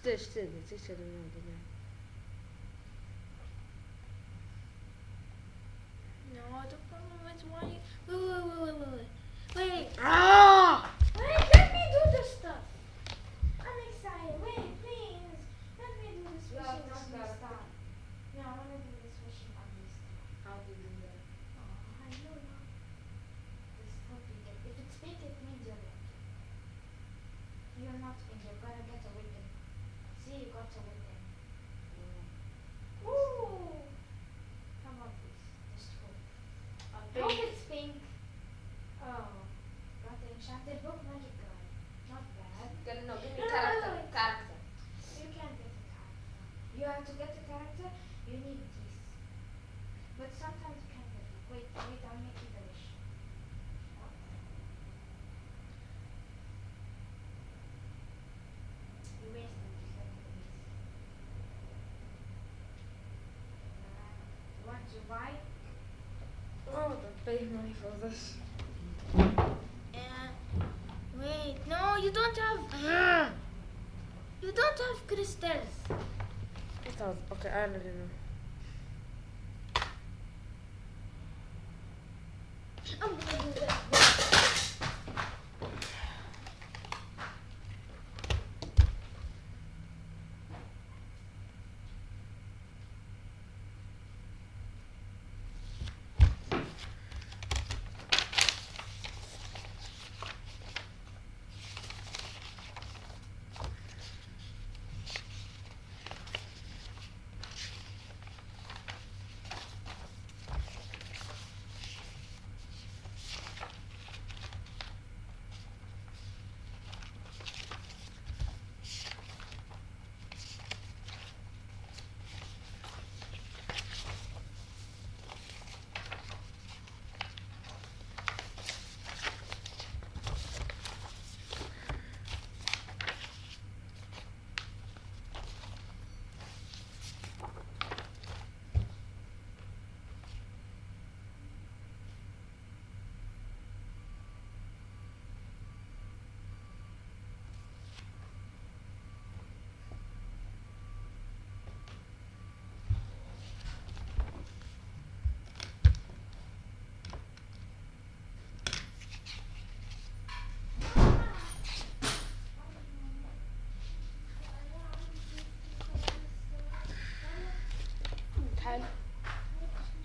تشتري No, the problem is why. Wait. Ah! Wait, let me do this stuff. I'm excited. Wait, please. Let me do this Yeah, fishing just on got this it. stuff. Yeah, I want to do this fishing on this stuff. How do you do that? Oh, I don't know. This could be good. If it's big, it means you're lucky. If you're not big, you're gonna get a whipping. See, you got a whipping. Ooh! How about this? This cool. I hope it's pink. Oh, got the enchanted book magic guy. Not bad. No, give me No, character. wait. Character. You can't get a character. You have to get a character, you need these. But sometimes you can't get it. Wait, I'll make you the wish. You wasted just like this. You want to buy? Oh, don't pay money for this. Wait, no, you don't have. You don't have crystals. It was okay. I already know. I'm gonna do that.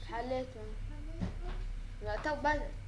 حليته. لا تو بدت.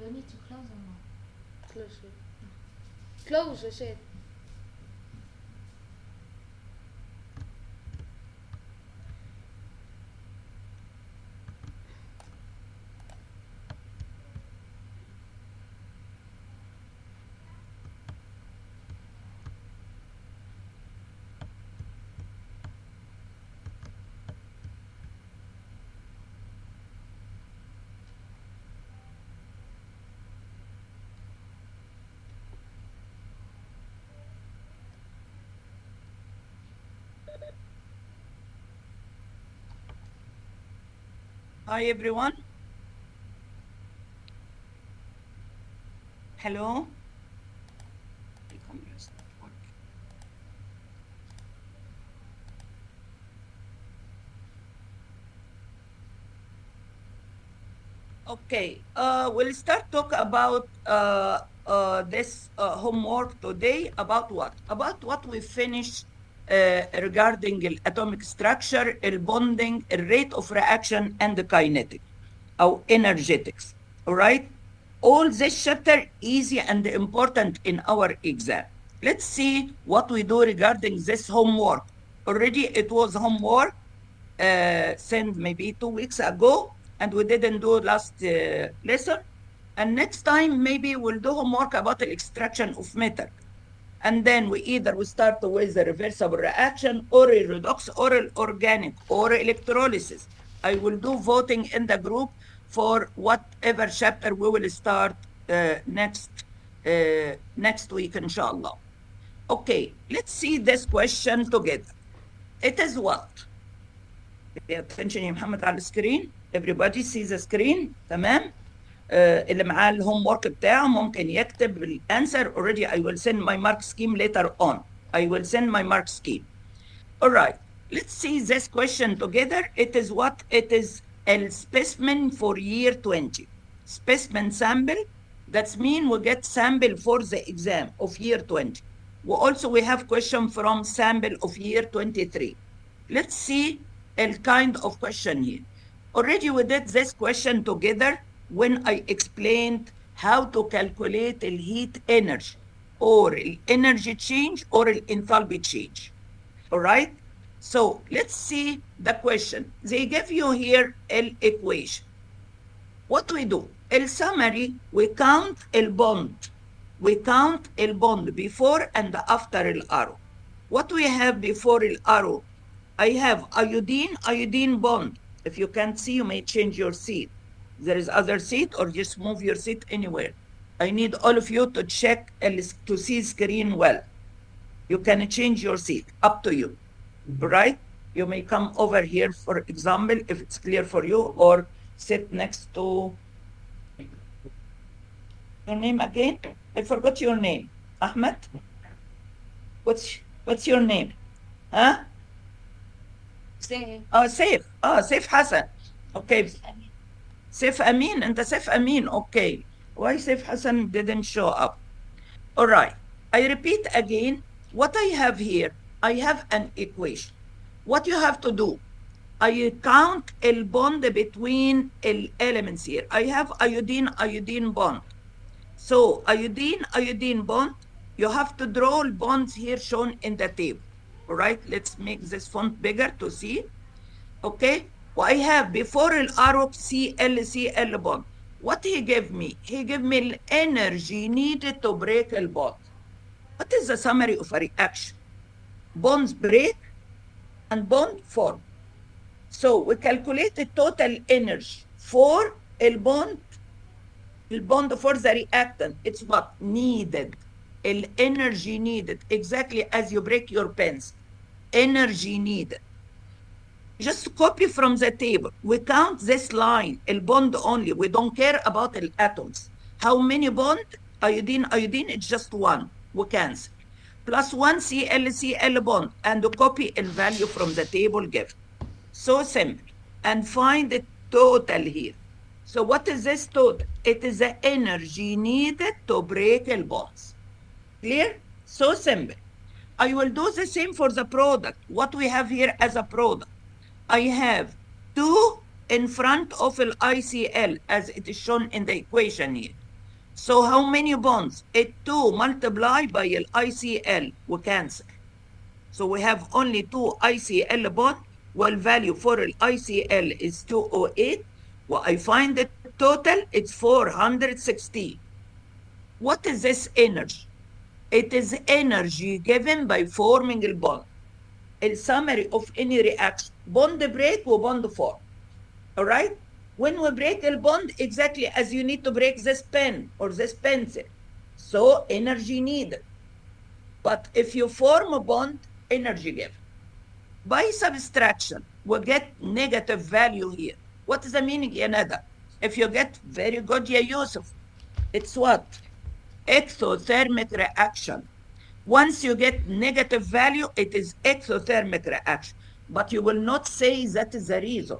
we need to close or not? Close it. Close the shade. Hi, everyone. Hello. Okay, we'll start talk about this homework today about what? About what we finished regarding the atomic structure, the bonding, the rate of reaction, and the kinetic, or energetics. All right? All this chapter easy and important in our exam. Let's see what we do regarding this homework. Already it was homework sent maybe 2 weeks ago, and we didn't do last lesson. And next time, maybe we'll do homework about the extraction of metal. And then we start with the reversible reaction, or a redox, or an organic, or electrolysis. I will do voting in the group for whatever chapter we will start next week, inshallah. Okay, let's see this question together. It is what? Pay attention يا محمد على السكرين. Everybody see the screen. تمام. اللي معاه الهوم ورك بتاعه ممكن يكتب الانسر. Already I will send my mark scheme later on. I will send my mark scheme. All right. Let's see this question together. It is what? It is a specimen for year 20. Specimen sample. That means we get sample for the exam of year 20. We have question from sample of year 23. Let's see a kind of question here. Already we did this question together when I explained how to calculate the heat energy, or energy change, or enthalpy change. All right? So let's see the question. They give you here an equation. What we do? In summary, we count el bond. We count el bond before and after el arrow. What we have before el arrow? I have iodine bond. If you can't see, you may change your seat. There is other seat, or just move your seat anywhere. I need all of you to check to see screen well. You can change your seat, up to you, right? You may come over here, for example, if it's clear for you, or sit next to your name again. I forgot your name. Ahmed? What's your name? Huh? Singing. Saif. Saif Hassan. Okay. Saif Amin. And Saif Amin. Okay. Why Saif Hassan didn't show up? All right. I repeat again. What I have here, I have an equation. What you have to do, I count el bond between el elements here. I have iodine bond. So iodine bond, you have to draw bonds here shown in the table. All right, let's make this font bigger to see. Okay, I have before el arrow Cl bond. What he gave me? He gave me energy needed to break a bond. What is the summary of a reaction? Bonds break and bond form. So we calculate the total energy for el bond for the reactant. It's what? Needed. El energy needed, exactly as you break your pens. Energy needed. Just copy from the table. We count this line, el bond only. We don't care about the atoms. How many bond? Iodine, it's just one. We cancel. Plus one Cl bond, and copy a value from the table given. So simple. And find the total here. So what is this total? It is the energy needed to break the bonds. Clear? So simple. I will do the same for the product. What we have here as a product? I have 2 in front of the ICl, as it is shown in the equation here. So how many bonds? It 2 multiplied by ICL وكانسل. So we have only 2 ICL bond, والvalue for ICL is 208. I find the total, it's 416. What is this energy? It is energy given by forming a bond. A summary of any reaction, bond break or bond form. All right? When we break a bond, exactly as you need to break this pen or this pencil. So energy needed. But if you form a bond, energy given. By subtraction, we get negative value here. What is the meaning, Yanada? If you get very good, ya Yusuf, it's what? Exothermic reaction. Once you get negative value, it is exothermic reaction. But you will not say that is the reason.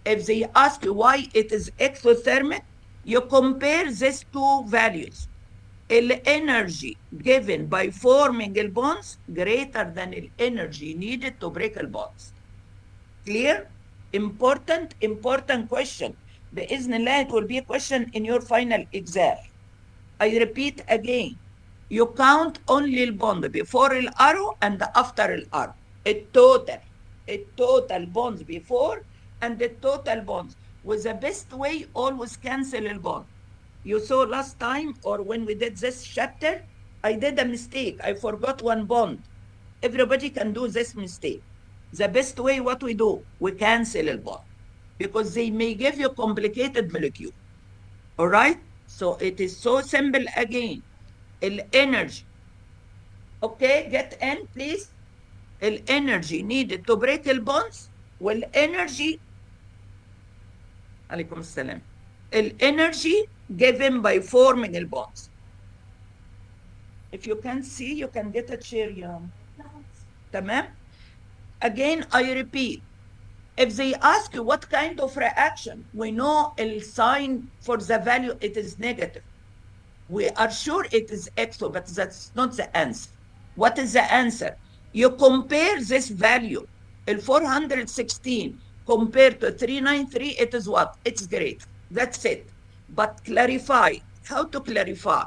If they ask you why it is exothermic, you compare these two values. Energy given by forming bonds greater than energy needed to break bonds. Clear? Important question. بإذن الله it will be a question in your final exam. I repeat again. You count only bond before arrow and after arrow. التوتال bonds before and the total bonds. With the best way, always cancel bond. You saw last time, or when we did this chapter, I did a mistake. I forgot one bond. Everybody can do this mistake. The best way, what we do, we cancel a bond because they may give you complicated molecule. All right? So it is so simple again. Energy. Okay, get in, please. Energy needed to break bonds. Energy. عليكم السلام. Energy given by forming bonds. If you can see, you can get a chair, yeah. تمام? Again, I repeat. If they ask you what kind of reaction, we know the sign for the value, it is negative. We are sure it is exo, but that's not the answer. What is the answer? You compare this value, 416, compared to 393, it is what? It's great. That's it. But clarify. How to clarify?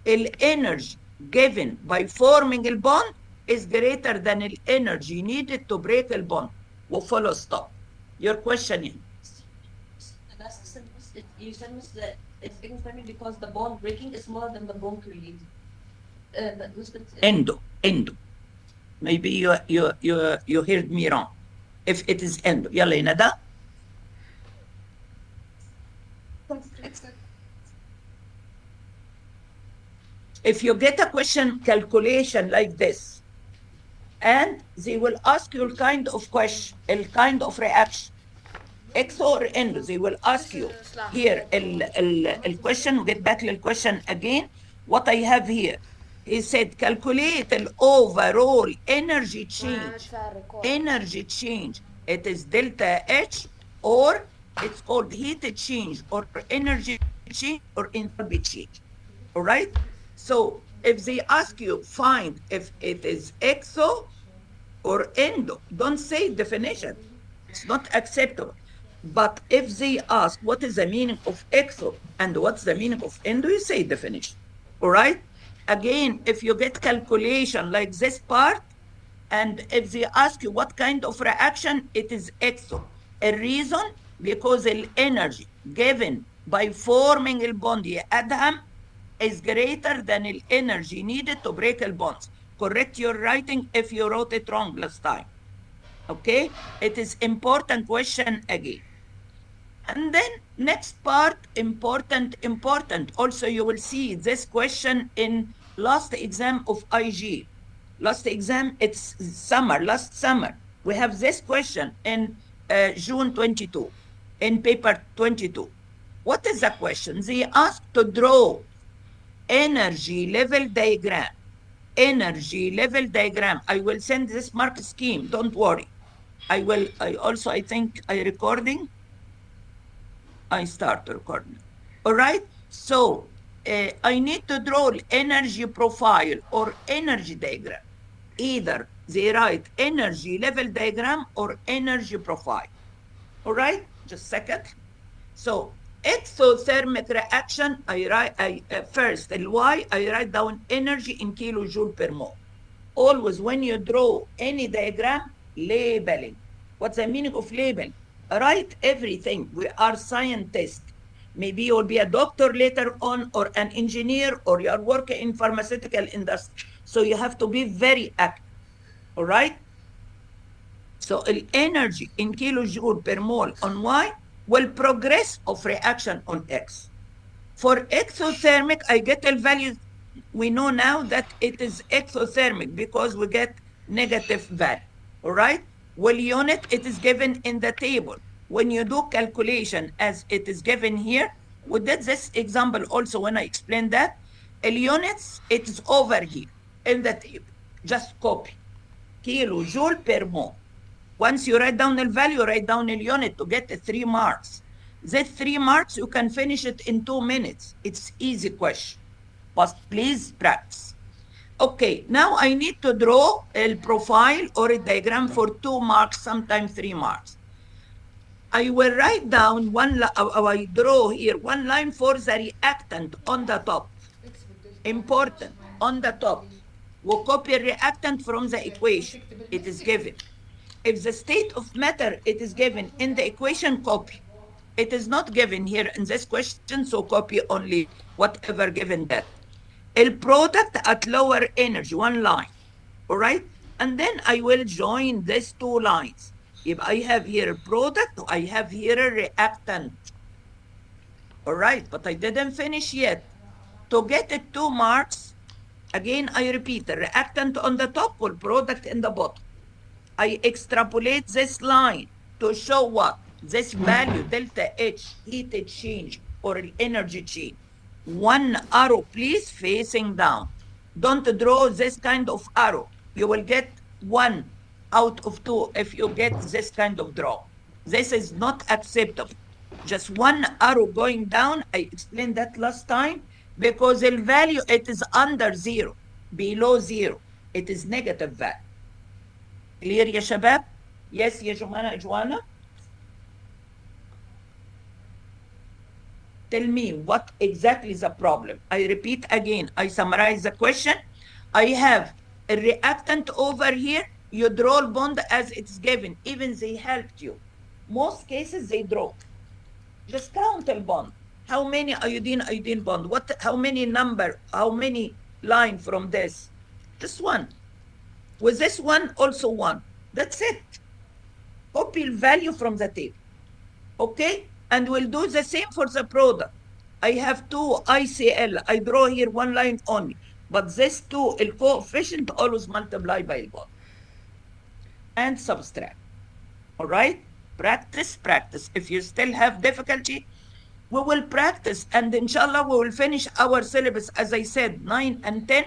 The energy given by forming a bond is greater than the energy needed to break a bond. We'll follow stop. Your question is? You said that it's exothermic because the bond breaking is smaller than the bond created. Endo. Maybe you heard me wrong. If it is endo. يلا يا ندى. If you get a question calculation like this, and they will ask you a kind of question, a kind of reaction, X or N, they will ask you here the question, get back to the question again. What I have here, he said calculate the overall energy change. Energy change, it is delta H, or it's called heat change, or energy change, or enthalpy change. All right? So if they ask you, find if it is exo or endo, don't say definition. It's not acceptable. But if they ask what is the meaning of exo and what's the meaning of endo, you say definition. All right? Again, if you get calculation like this part, and if they ask you what kind of reaction, it is exo. A reason, because the energy given by forming a bond أدهم is greater than the energy needed to break the bonds. Correct your writing if you wrote it wrong last time. Okay? It is important question again. And then next part, important. Also, you will see this question in last exam of IG. Last exam, it's last summer. We have this question in June 22, in paper 22. What is the question? They ask to draw energy level diagram. Energy level diagram. I will send this mark scheme, don't worry. I think I recording. I start recording. All right? So I need to draw energy profile or energy diagram. Either they write energy level diagram or energy profile. All right? Just a second. So exothermic reaction, first, why I write down energy in kilojoule per mole. Always when you draw any diagram, labeling. What's the meaning of labeling? Write everything. We are scientists. Maybe you'll be a doctor later on, or an engineer, or you are working in pharmaceutical industry. So you have to be very active. All right? So the energy in kilojoule per mole on Y will progress of reaction on X. For exothermic, I get the value. We know now that it is exothermic because we get negative value. All right? Well, unit, it is given in the table. When you do calculation as it is given here, we did this example also when I explained that. Units, it is over here in the table. Just copy. Kilojoule per mole. Once you write down the value, write down the unit to get the 3 marks. That 3 marks, you can finish it in 2 minutes. It's easy question, but please practice. Okay, now I need to draw a profile or a diagram for 2 marks, sometimes 3 marks. I will write down I draw here one line for the reactant on the top. Important, on the top. We'll copy a reactant from the equation. It is given. If the state of matter, it is given in the equation, copy. It is not given here in this question, so copy only whatever given that. El product at lower energy, one line, all right? And then I will join these 2 lines. If I have here a product, I have here a reactant. All right, but I didn't finish yet. To get the 2 marks, again, I repeat, the reactant on the top or product in the bottom. I extrapolate this line to show what? This value, delta H, heat exchange or energy change. 1 arrow, please, facing down. Don't draw this kind of arrow. You will get 1 out of 2 if you get this kind of draw. This is not acceptable. Just 1 arrow going down. I explained that last time because the value, it is under 0, below 0. It is negative value. Clear يا شباب؟ Yes يا جوانا. Tell me what exactly is the problem. I repeat again, I summarize the question. I have a reactant over here. You draw bond as it's given. Even they helped you. Most cases they draw. Just count the bond. How many iodine bond? How many number? How many line from this? Just 1. With this one, also 1. That's it. Copy value from the table. Okay? And we'll do the same for the product. I have 2 ICL. I draw here 1 line only. But this 2, the coefficient, always multiply by 1. And subtract. All right? Practice, practice. If you still have difficulty, we will practice. And inshallah, we will finish our syllabus, as I said, 9 and 10.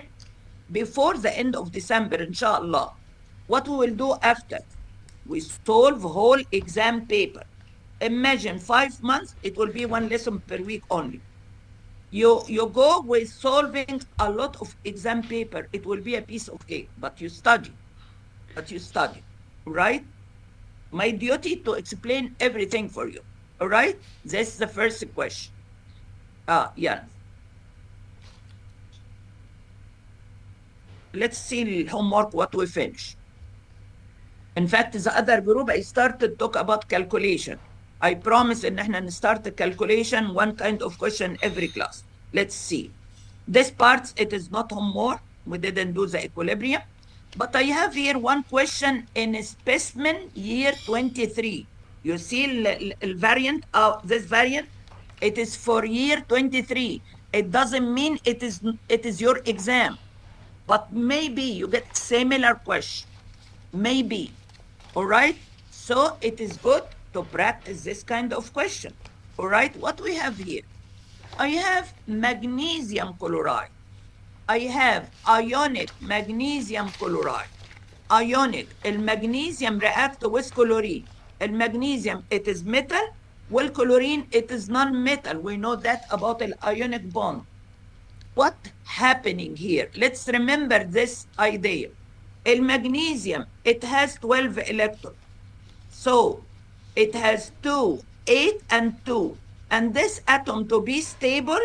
Before the end of December, inshallah. What we will do after? We solve whole exam paper. Imagine 5 months, it will be 1 lesson per week only. You go with solving a lot of exam paper. It will be a piece of cake, but you study. Right? My duty to explain everything for you. All right? This is the first question. Yeah. Let's see homework what we finish. In fact, the other group, I started to talk about calculation. I promise in احنا start the calculation, 1 kind of question every class. Let's see. This part, it is not homework. We didn't do the equilibrium. But I have here 1 question in specimen year 23. You see the variant of this variant? It is for year 23. It doesn't mean it is your exam. But maybe you get similar question. Maybe. All right? So it is good to practice this kind of question. All right? What we have here? I have magnesium chloride. I have ionic magnesium chloride. Ionic. El magnesium react with chlorine. El magnesium, it is metal. Well, chlorine, it is non-metal. We know that about the ionic bond. What happening here? Let's remember this idea. El magnesium, it has 12 electrons. So it has 2, 8, and 2. And this atom to be stable,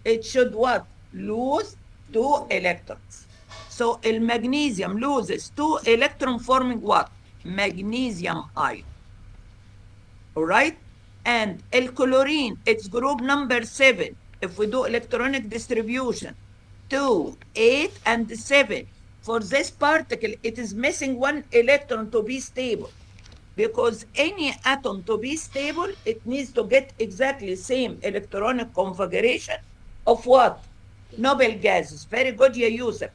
it should what? Lose 2 electrons. So the magnesium loses 2 electrons forming what? Magnesium ion. All right? And the chlorine, it's group number 7. If we do electronic distribution, 2, 8, and 7. For this particle, it is missing 1 electron to be stable. Because any atom to be stable, it needs to get exactly same electronic configuration of what? Noble gases. Very good, ya Yusuf.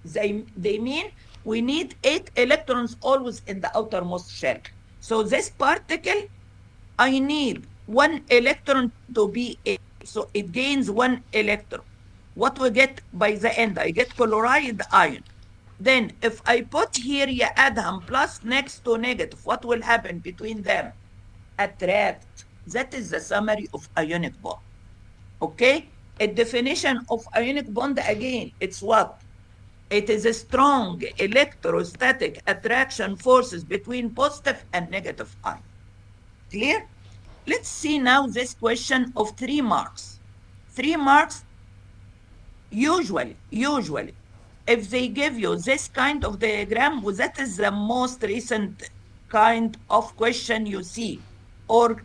They mean we need 8 electrons always in the outermost shell. So this particle, I need 1 electron to be 8. So it gains 1 electron. What we get by the end? I get chloride ion. Then if I put here يأدهم plus next to negative, what will happen between them? Attract. That is the summary of ionic bond. Okay? A definition of ionic bond again, it's what? It is a strong electrostatic attraction forces between positive and negative ion. Clear? Let's see now this question of 3 marks. 3 marks, usually, if they give you this kind of diagram, well, that is the most recent kind of question you see. Or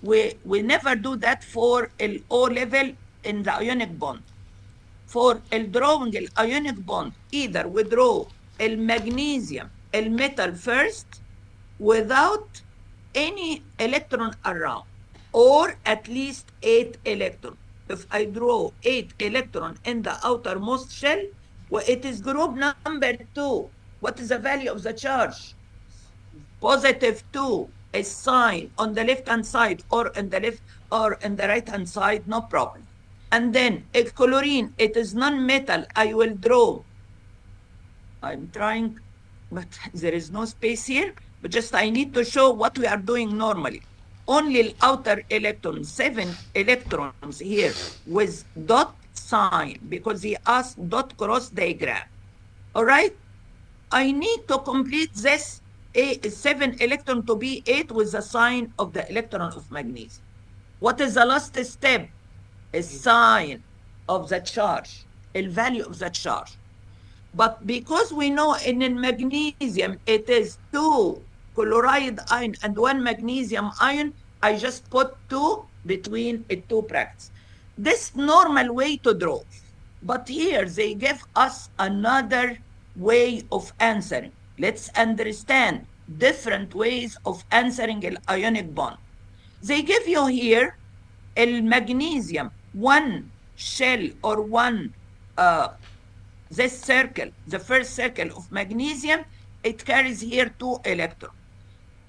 we never do that for the O level in the ionic bond. For drawing the ionic bond, either we draw the magnesium, the metal first, without any electron around, or at least 8 electrons. If I draw 8 electrons in the outermost shell, well, it is group number 2. What is the value of the charge? Positive 2. A sign on the left-hand side or in the left or in the right-hand side, no problem. And then a chlorine, it is non-metal. I will draw. I'm trying, but there is no space here. But just I need to show what we are doing normally. Only outer electrons, 7 electrons here with dot sign, because he asked dot cross diagram. All right? I need to complete this 7 electron to be 8 with the sign of the electron of magnesium. What is the last step? A sign of the charge, a value of the charge. But because we know in magnesium it is 2 chloride ion and 1 magnesium ion, I just put 2 between the 2 brackets. This normal way to draw. But here they give us another way of answering. Let's understand different ways of answering the ionic bond. They give you here the magnesium, 1 shell or 1 this circle, the first circle of magnesium, it carries here 2 electrons.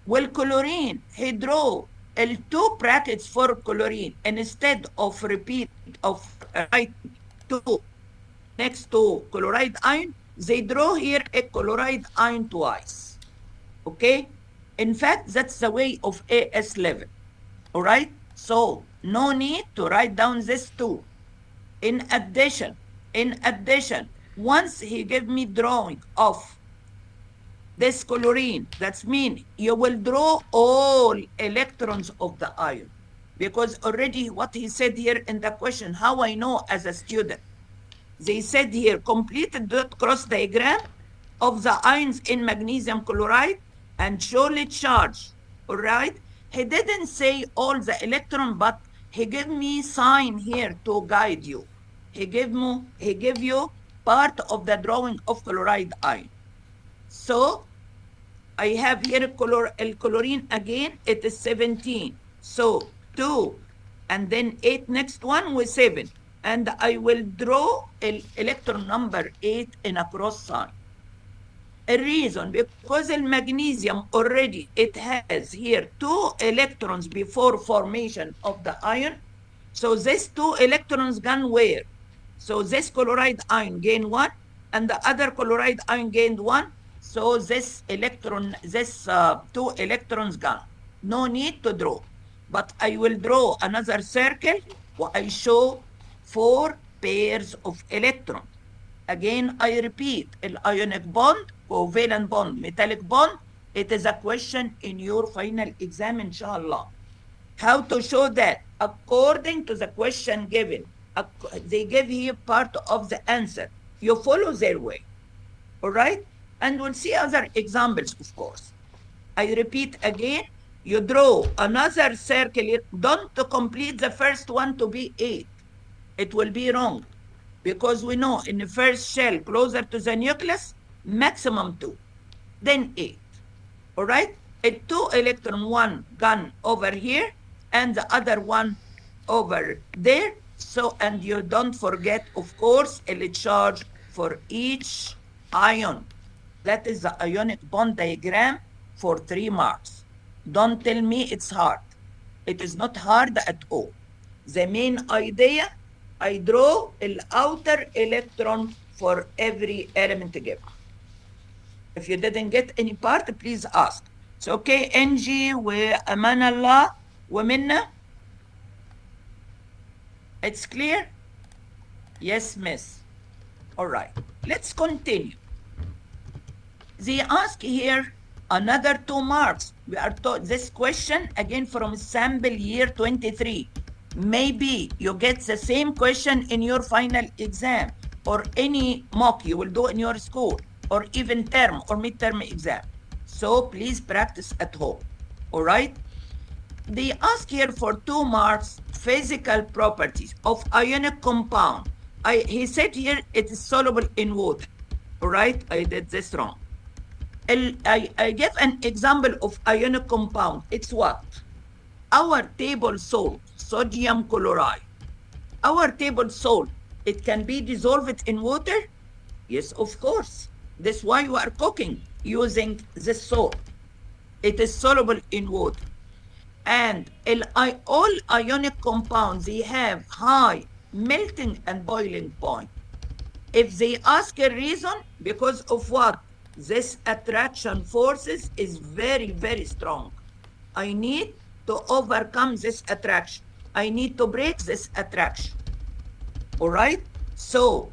Well, chlorine, he draw 2 brackets for chlorine, and instead of repeat of writing 2 next to chloride ion, they draw here a chloride ion twice. Okay? In fact, that's the way of AS level. All right? So, no need to write down this 2. In addition, once he gave me drawing of this chlorine, that's mean you will draw all electrons of the ion. Because already what he said here in the question, how I know as a student, they said here, complete the dot cross diagram of the ions in magnesium chloride and surely charge, all right? He didn't say all the electron, but he gave me sign here to guide you. He gave you part of the drawing of chloride ion. So I have here chlorine again, it is 17. So 2 and then 8 next one with 7. And I will draw electron number 8 in a cross sign. A reason, because the magnesium already, it has here 2 electrons before formation of the ion. So these 2 electrons gone where? So this chloride ion gained 1 and the other chloride ion gained 1. So this 2 electrons gone. No need to draw. But I will draw another circle where I show 4 pairs of electrons. Again, I repeat, ionic bond, covalent bond, metallic bond, it is a question in your final exam, inshallah. How to show that? According to the question given. They give here part of the answer. You follow their way. All right? And we'll see other examples, of course. I repeat again, you draw another circle here. Don't complete the first one to be 8. It will be wrong because we know in the first shell closer to the nucleus, maximum 2, then 8. All right? A 2 electron, one gun over here and the other one over there. So, and you don't forget, of course, a charge for each ion. That is the ionic bond diagram for 3 marks. Don't tell me it's hard. It is not hard at all. The main idea, I draw the outer electron for every element given. If you didn't get any part, please ask. It's okay, Angie, وأمان الله ومنة. It's clear? Yes, miss. All right, let's continue. They ask here another 2 marks. We are taught this question again from sample year 23. Maybe you get the same question in your final exam or any mock you will do in your school or even term or midterm exam. So please practice at home. All right? They ask here for 2 marks physical properties of ionic compound. He said here it is soluble in water. All right? I did this wrong. I give an example of ionic compound. It's what? Our table salt, sodium chloride. Our table salt, it can be dissolved in water? Yes, of course. That's why you are cooking using this salt. It is soluble in water. And all ionic compounds, they have high melting and boiling point. If they ask a reason, because of what? This attraction forces is very, very strong. I need to overcome this attraction. I need to break this attraction. All right? So,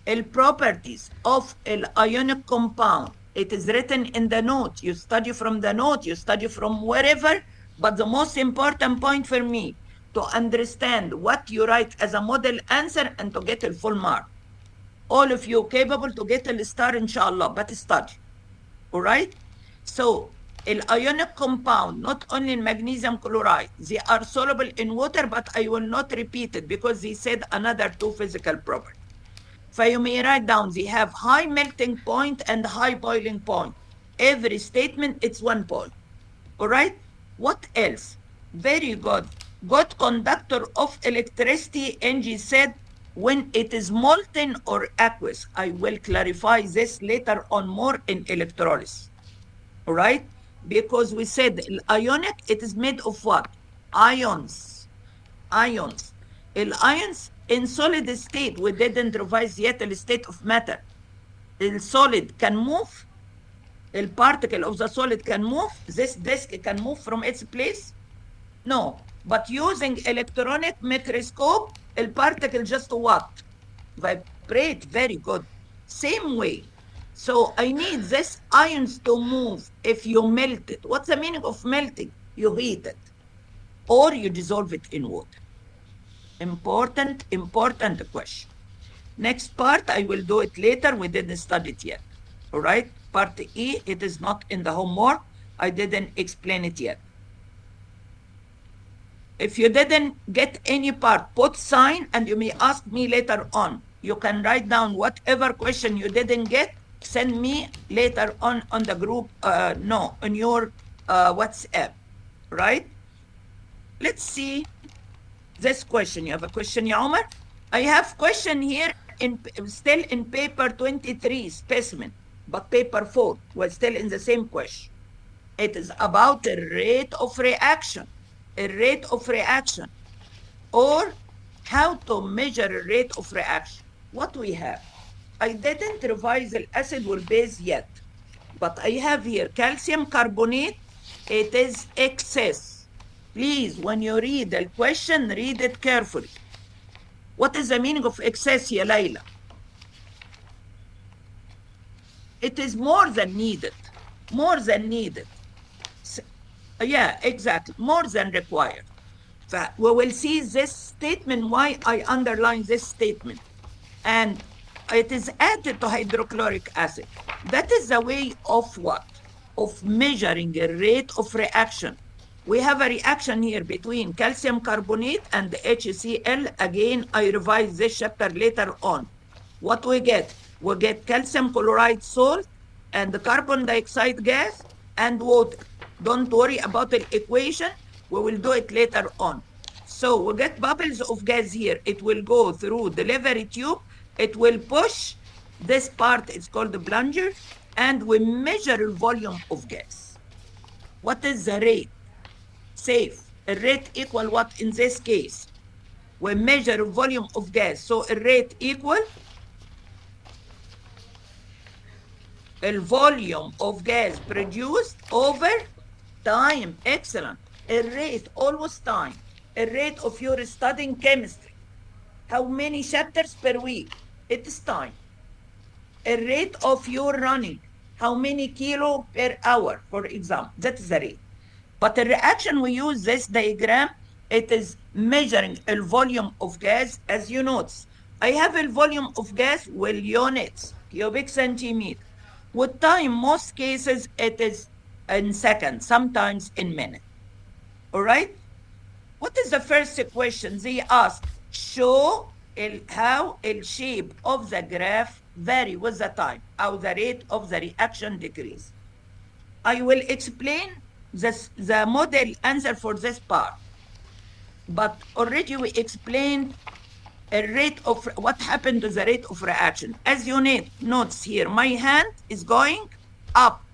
the properties of an ionic compound, it is written in the note. You study from the note, you study from wherever, but the most important point for me, to understand what you write as a model answer and to get a full mark. All of you capable to get a star, inshallah, but study. All right? So, an ionic compound, not only in magnesium chloride, they are soluble in water, but I will not repeat it because they said another 2 physical properties. So you may write down, they have high melting point and high boiling point. Every statement, it's 1 point. All right? What else? Very good. Good conductor of electricity, Angie said, when it is molten or aqueous. I will clarify this later on more in electrolysis. All right? Because we said ionic, it is made of what? Ions. Ions. Ions in solid state, we didn't revise yet the state of matter. The solid can move. The particle of the solid can move. This disk can move from its place. No, but using electronic microscope, the particle just what? Vibrate, very good. Same way. So I need this ions to move if you melt it. What's the meaning of melting? You heat it or you dissolve it in water. Important question. Next part, I will do it later. We didn't study it yet. All right? Part E, it is not in the homework. I didn't explain it yet. If you didn't get any part, put sign and you may ask me later on. You can write down whatever question you didn't get, send me later on the group, on your WhatsApp, right? Let's see this question. You have a question, Ya Omar? I have question here still in paper 23 specimen, but paper 4 was still in the same question. It is about the rate of reaction. A rate of reaction, or how to measure a rate of reaction. What we have, I didn't revise the acid or base yet, but I have here calcium carbonate. It is excess. Please, when you read the question, read it carefully. What is the meaning of excess, ya Layla? It is more than needed. More than needed. Yeah, exactly. More than required. We will see this statement, why I underline this statement. And it is added to hydrochloric acid. That is the way of what? Of measuring a rate of reaction. We have a reaction here between calcium carbonate and HCl. Again, I revise this chapter later on. What we get? We get calcium chloride salt and the carbon dioxide gas and water. Don't worry about the equation. We will do it later on. So we get bubbles of gas here. It will go through delivery tube. It will push. This part is called the plunger. And we measure the volume of gas. What is the rate? Safe. A rate equal what in this case? We measure volume of gas. So a rate equal the volume of gas produced over time. Excellent. A rate, always time. A rate of your studying chemistry. How many chapters per week? It is time. A rate of your running. How many kilo per hour, for example? That is the rate. But the reaction, we use this diagram. It is measuring a volume of gas. As you notice, I have a volume of gas with units, cubic centimeter. With time, most cases, it is in seconds, sometimes in minutes. All right? What is the first question they ask? Show how the shape of the graph vary with the time, how the rate of the reaction decrease. I will explain the model answer for this part. But already we explained a rate of what happened to the rate of reaction. As you notice here, my hand is going up.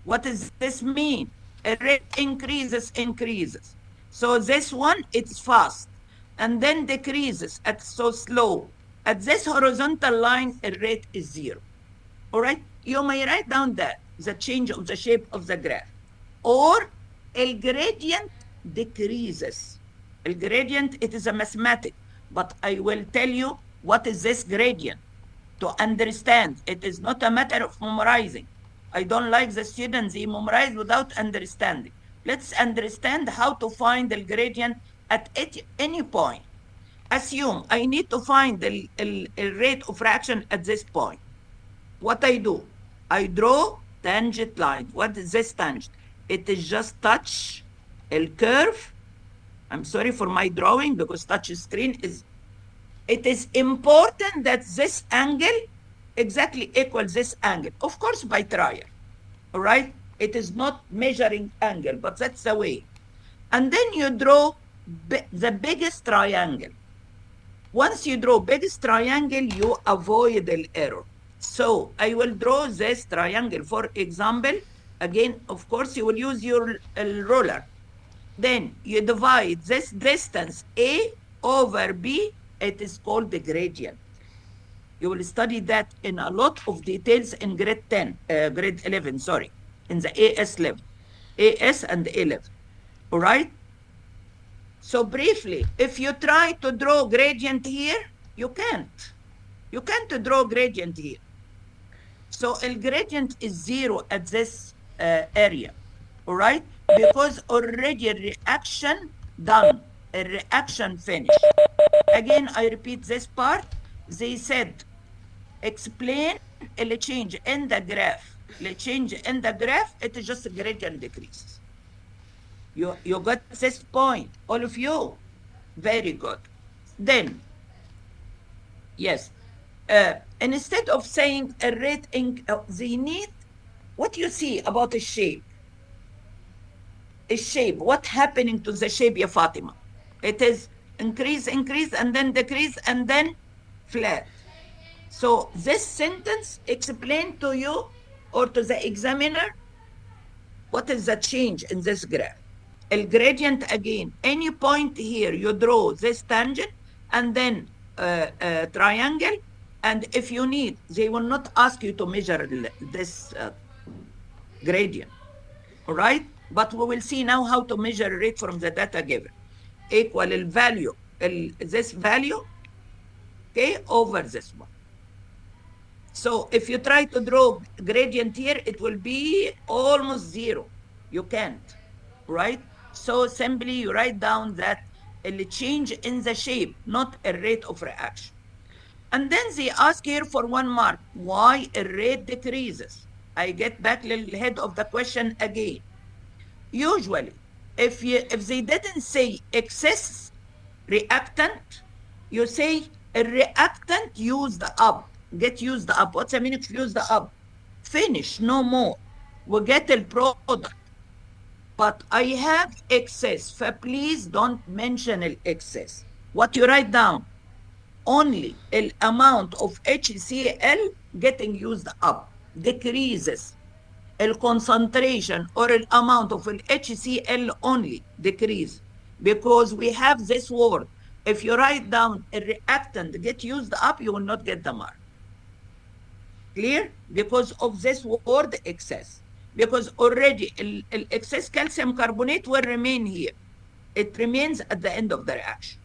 What does this mean? A rate increases. So this one, it's fast, and then decreases at so slow. At this horizontal line, a rate is 0. All right? You may write down that, the change of the shape of the graph. Or a gradient decreases. A gradient, it is a mathematics, but I will tell you what is this gradient to understand. It is not a matter of memorizing. I don't like the students, they memorize without understanding. Let's understand how to find the gradient at any point. Assume I need to find the rate of reaction at this point. What I do? I draw tangent line. What is this tangent? It is just touch a curve. I'm sorry for my drawing because touch screen is. It is important that this angle exactly equals this angle. Of course, by trial. All right? It is not measuring angle, but that's the way. And then you draw the biggest triangle. Once you draw biggest triangle, you avoid the error. So I will draw this triangle. For example, again, of course, you will use your ruler. Then you divide this distance A over B. It is called the gradient. You will study that in a lot of details in grade 11, sorry, in the AS level, AS and A level. All right? So briefly, if you try to draw gradient here, you can't. You can't draw gradient here. So a gradient is 0 at this area. All right? Because already a reaction done, a reaction finished. Again, I repeat this part. They said, explain the change in the graph. The change in the graph, it is just a gradient decreases. You got this point, all of you. Very good. Then, yes, instead of saying a rate, they need what you see about the shape. A shape, what happening to the shape, ya Fatima? It is increase, and then decrease, and then flat. So this sentence explain to you or to the examiner what is the change in this graph. A gradient, again, any point here, you draw this tangent and then a triangle. And if you need, they will not ask you to measure this gradient. All right? But we will see now how to measure it from the data given. Equal value, this value, okay, over this one. So if you try to draw gradient here, it will be almost 0. You can't. right? So simply you write down that a change in the shape, not a rate of reaction. And then they ask here for 1 mark, why a rate decreases? I get back to the head of the question again. Usually, if they didn't say excess reactant, you say a reactant used up, get used up. What's the meaning of used up? Finish, no more. We get the product. But I have excess, please don't mention excess. What you write down? Only the amount of HCl getting used up decreases. The concentration or the amount of HCl only decrease, because we have this word. If you write down a reactant get used up, you will not get the mark. Clear? Because of this word excess. Because already excess calcium carbonate will remain here. It remains at the end of the reaction.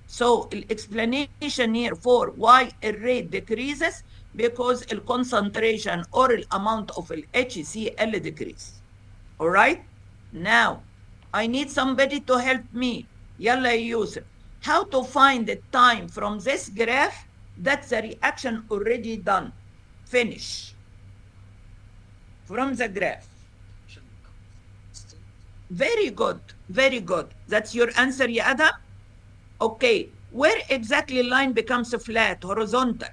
So the explanation here for why a rate decreases, because the concentration or the amount of HCl decrease. All right? Now, I need somebody to help me. Yalla Yusuf. How to find the time from this graph that the reaction already done. Finish. From the graph. Very good. Very good. That's your answer, ya Adam? Okay, where exactly line becomes flat, horizontal?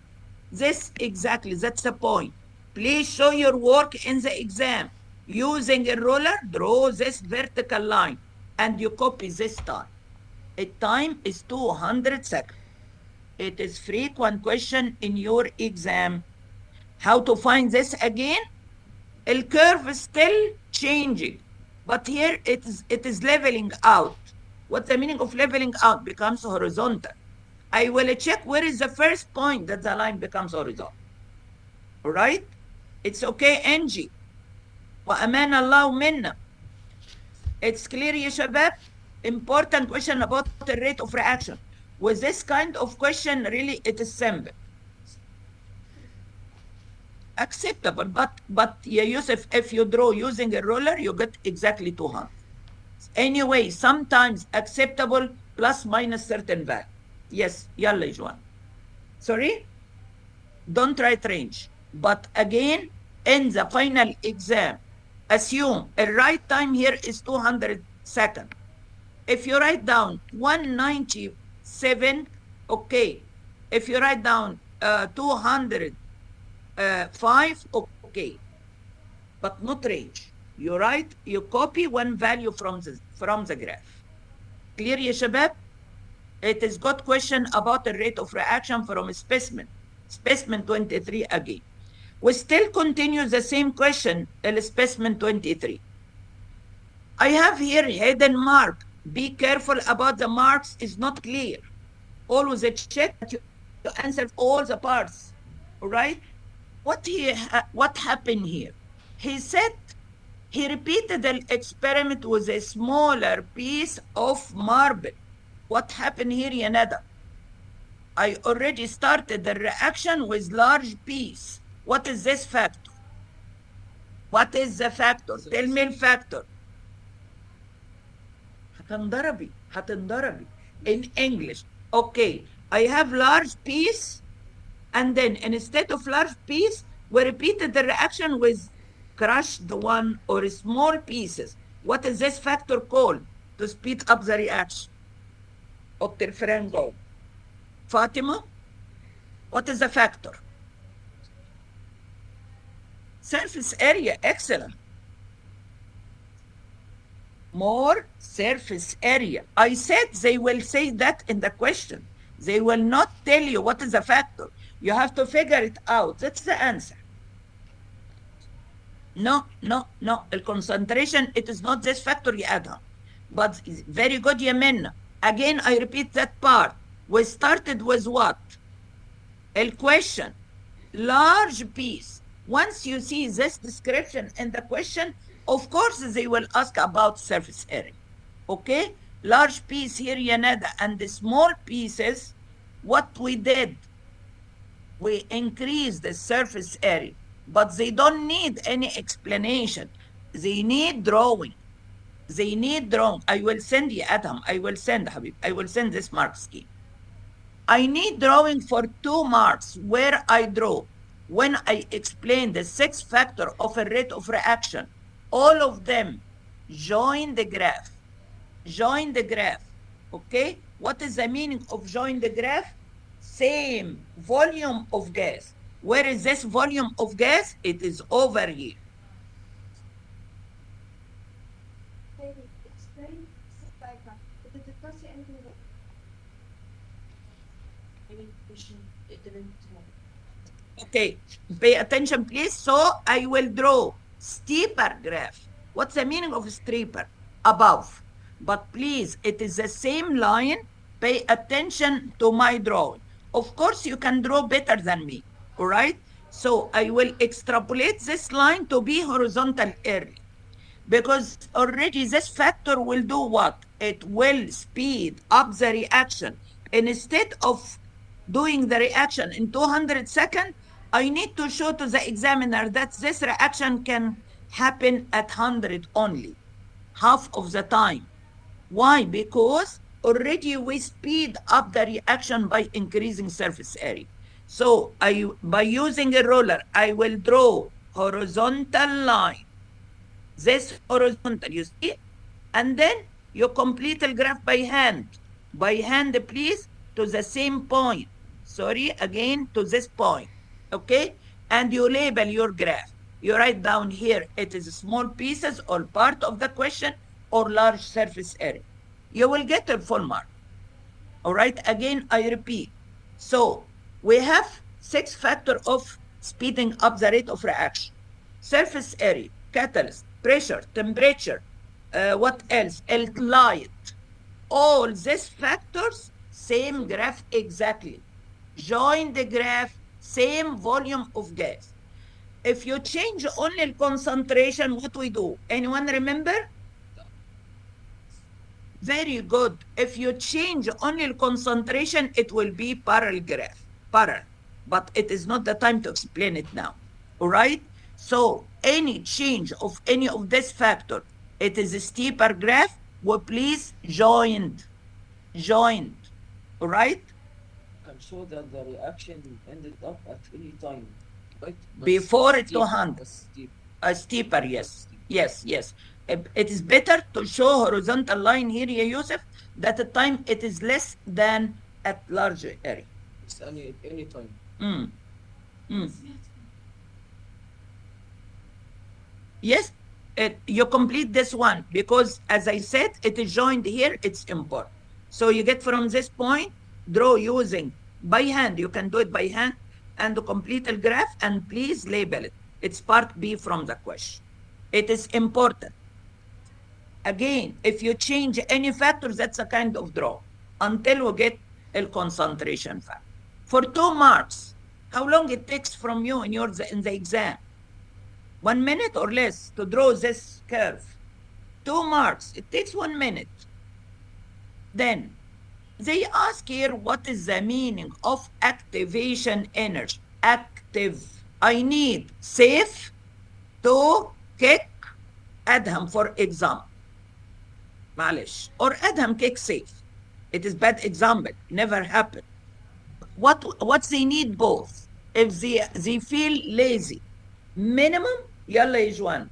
This exactly, that's the point. Please show your work in the exam. Using a ruler, draw this vertical line and you copy this time. Its time is 200 seconds. It is frequent question in your exam. How to find this again? The curve is still changing, but here it is leveling out. What's the meaning of leveling out? Becomes horizontal. I will check where is the first point that the line becomes horizontal. All right? It's okay, Angie. وأمان الله منا. It's clear يا شباب? Important question about the rate of reaction. With this kind of question, really, it is simple. Acceptable, but yeah, Yusuf, if you draw using a ruler, you get exactly 200. Anyway, sometimes acceptable plus minus certain value. Yes, yalla Juan. Sorry? Don't write range. But again, in the final exam, assume a right time here is 200 seconds. If you write down 197, okay. If you write down 205, okay. But not range. You write, you copy one value from the graph. Clear يا شباب? It is good question about the rate of reaction from a specimen. Specimen 23 again. We still continue the same question in specimen 23. I have here hidden mark. Be careful about the marks, is not clear. Always check that you answer all the parts. All right? What happened here? He said he repeated the experiment with a smaller piece of marble. What happened here, Yanada? I already started the reaction with large piece. What is this factor? What is the factor? Tell me the factor. هتنضربي. In English. Okay, I have large piece, and then instead of large piece, we repeated the reaction with crushed one or small pieces. What is this factor called to speed up the reaction? Dr. Franco. Fatima, what is the factor? Surface area, excellent. More surface area. I said they will say that in the question. They will not tell you what is the factor. You have to figure it out. That's the answer. No. The concentration, it is not this factor, Adam. But very good, Yemen. Again, I repeat that part. We started with what? A question. Large piece. Once you see this description in the question, of course, they will ask about surface area. Okay? Large piece here, Yanada, and the small pieces, what we did, we increased the surface area, but they don't need any explanation. They need drawing. They need drawing. I will send you, Adam. I will send, Habib. I will send this mark scheme. I need drawing for 2 marks where I draw when I explain the 6 factor of a rate of reaction. All of them join the graph. Join the graph. Okay? What is the meaning of join the graph? Same volume of gas. Where is this volume of gas? It is over here. Maybe explain this diagram. Did it not say anything about? Maybe we should, it didn't. Okay, pay attention, please. So I will draw steeper graph. What's the meaning of steeper? Above. But please, it is the same line. Pay attention to my drawing. Of course, you can draw better than me, all right? So I will extrapolate this line to be horizontal early, because already this factor will do what? It will speed up the reaction. Instead of doing the reaction in 200 seconds, I need to show to the examiner that this reaction can happen at 100 only, half of the time. Why? Because already we speed up the reaction by increasing surface area. So by using a roller, I will draw horizontal line. This horizontal, you see? And then you complete the graph by hand. By hand, please, to the same point. Sorry, again, to this point. Okay? And you label your graph. You write down here, it is small pieces or part of the question or large surface area. You will get a full mark. All right? Again, I repeat. So we have 6 factors of speeding up the rate of reaction. Surface area, catalyst, pressure, temperature, what else? Light. All these factors, same graph exactly. Join the graph, same volume of gas. If you change only the concentration, what we do? Anyone remember? Very good. If you change only the concentration, it will be parallel graph. Parallel. But it is not the time to explain it now. All right? So any change of any of this factor, it is a steeper graph. Well, please joined. Joined. All right? Can show that the reaction ended up at any time, right? But Before steep, 200. but steep. Steeper, yes. Yes, yes. It is better to show horizontal line here, Yusuf, that the time it is less than at larger area. It's any time. Mm. Mm. Yes, you complete this one because, as I said, it is joined here, it's important. So you get from this point, draw using by hand. You can do it by hand and complete the graph, and please label it. It's part B from the question. It is important. Again, if you change any factor, that's a kind of draw until we get a concentration factor. For 2 marks, how long it takes from you in the exam? 1 minute or less to draw this curve. 2 marks, it takes 1 minute. Then they ask here, what is the meaning of activation energy? Active. I need safe to kick Adham, for example. معلش. Or Adham kick safe. It is bad example. Never happened. What they need both. If they feel lazy, minimum, يلا يا جوان.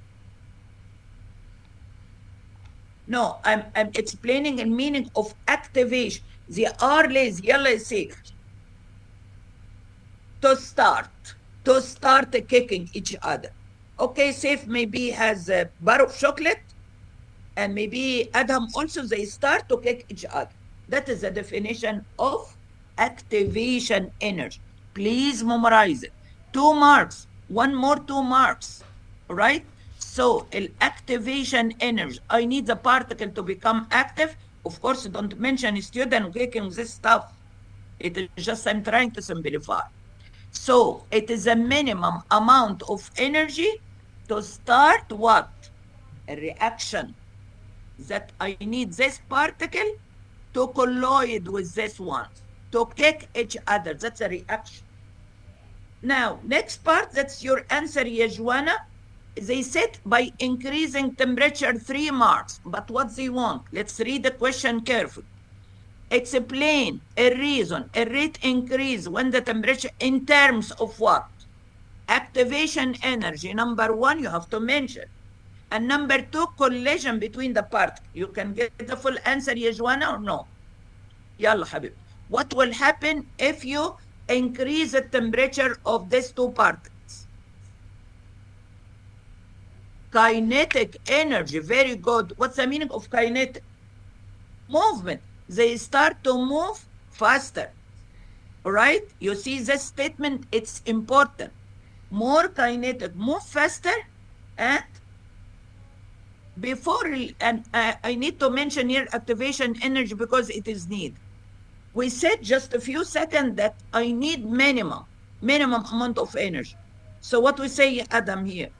No, I'm explaining the meaning of activation. They are lazy, يلا يا safe. To start kicking each other. Okay, safe maybe has a bar of chocolate, and maybe Adam also, they start to kick each other. That is the definition of activation energy. Please memorize it. 2 marks, 1 more 2 marks, right? So, activation energy, I need the particle to become active. Of course, don't mention student kicking this stuff. It is just, I'm trying to simplify. So, it is a minimum amount of energy to start what? A reaction. That I need this particle to colloid with this one, to kick each other. That's a reaction. Now, next part, that's your answer, Yajwana. They said by increasing temperature 3 marks, but what they want? Let's read the question carefully. Explain a reason, a rate increase when the temperature in terms of what? Activation energy. Number one, you have to mention. And number two, collision between the particles. You can get the full answer, يا جوانا, or no? يلا حبيبي. What will happen if you increase the temperature of these two particles? Kinetic energy, very good. What's the meaning of kinetic? Movement. They start to move faster. All right? You see this statement, it's important. More kinetic, move faster, and before, and I need to mention here activation energy because it is needed. We said just a few seconds that I need minimum amount of energy. So what we say, Adam, here?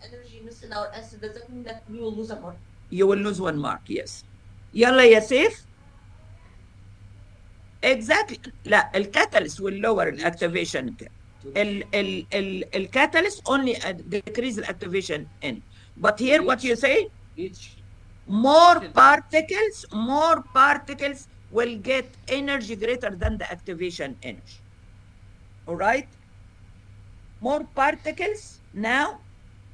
Energy missing our acid, does that mean that we will lose a mark? You will lose 1 mark, yes. يلا يا سيف. Exactly. لا, الكاتاليست will lower الactivation. الكاتاليست only decrease the activation in. But here what you say? Each More particles will get energy greater than the activation energy. All right? More particles now,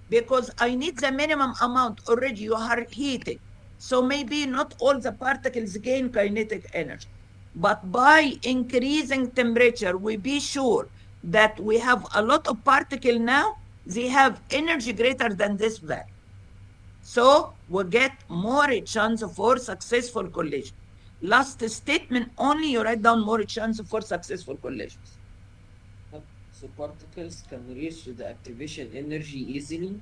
because I need the minimum amount already, you are heating. So maybe not all the particles gain kinetic energy. But by increasing temperature, we be sure that we have a lot of particles now, they have energy greater than this value. So we get more chance for successful collision. Last statement only, you write down more chance for successful collisions. so particles can reach the activation energy easily.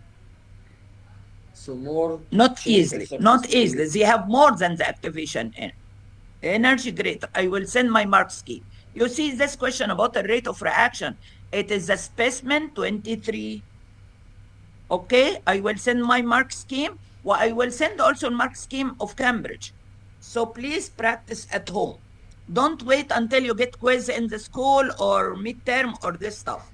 So more Not chance of easily, not successful easily. They have more than the activation energy greater. I will send my mark scheme. You see this question about the rate of reaction. It is the specimen 23. Okay, I will send my mark scheme. Well, I will send also mark scheme of Cambridge. So please practice at home. Don't wait until you get quiz in the school or midterm or this stuff.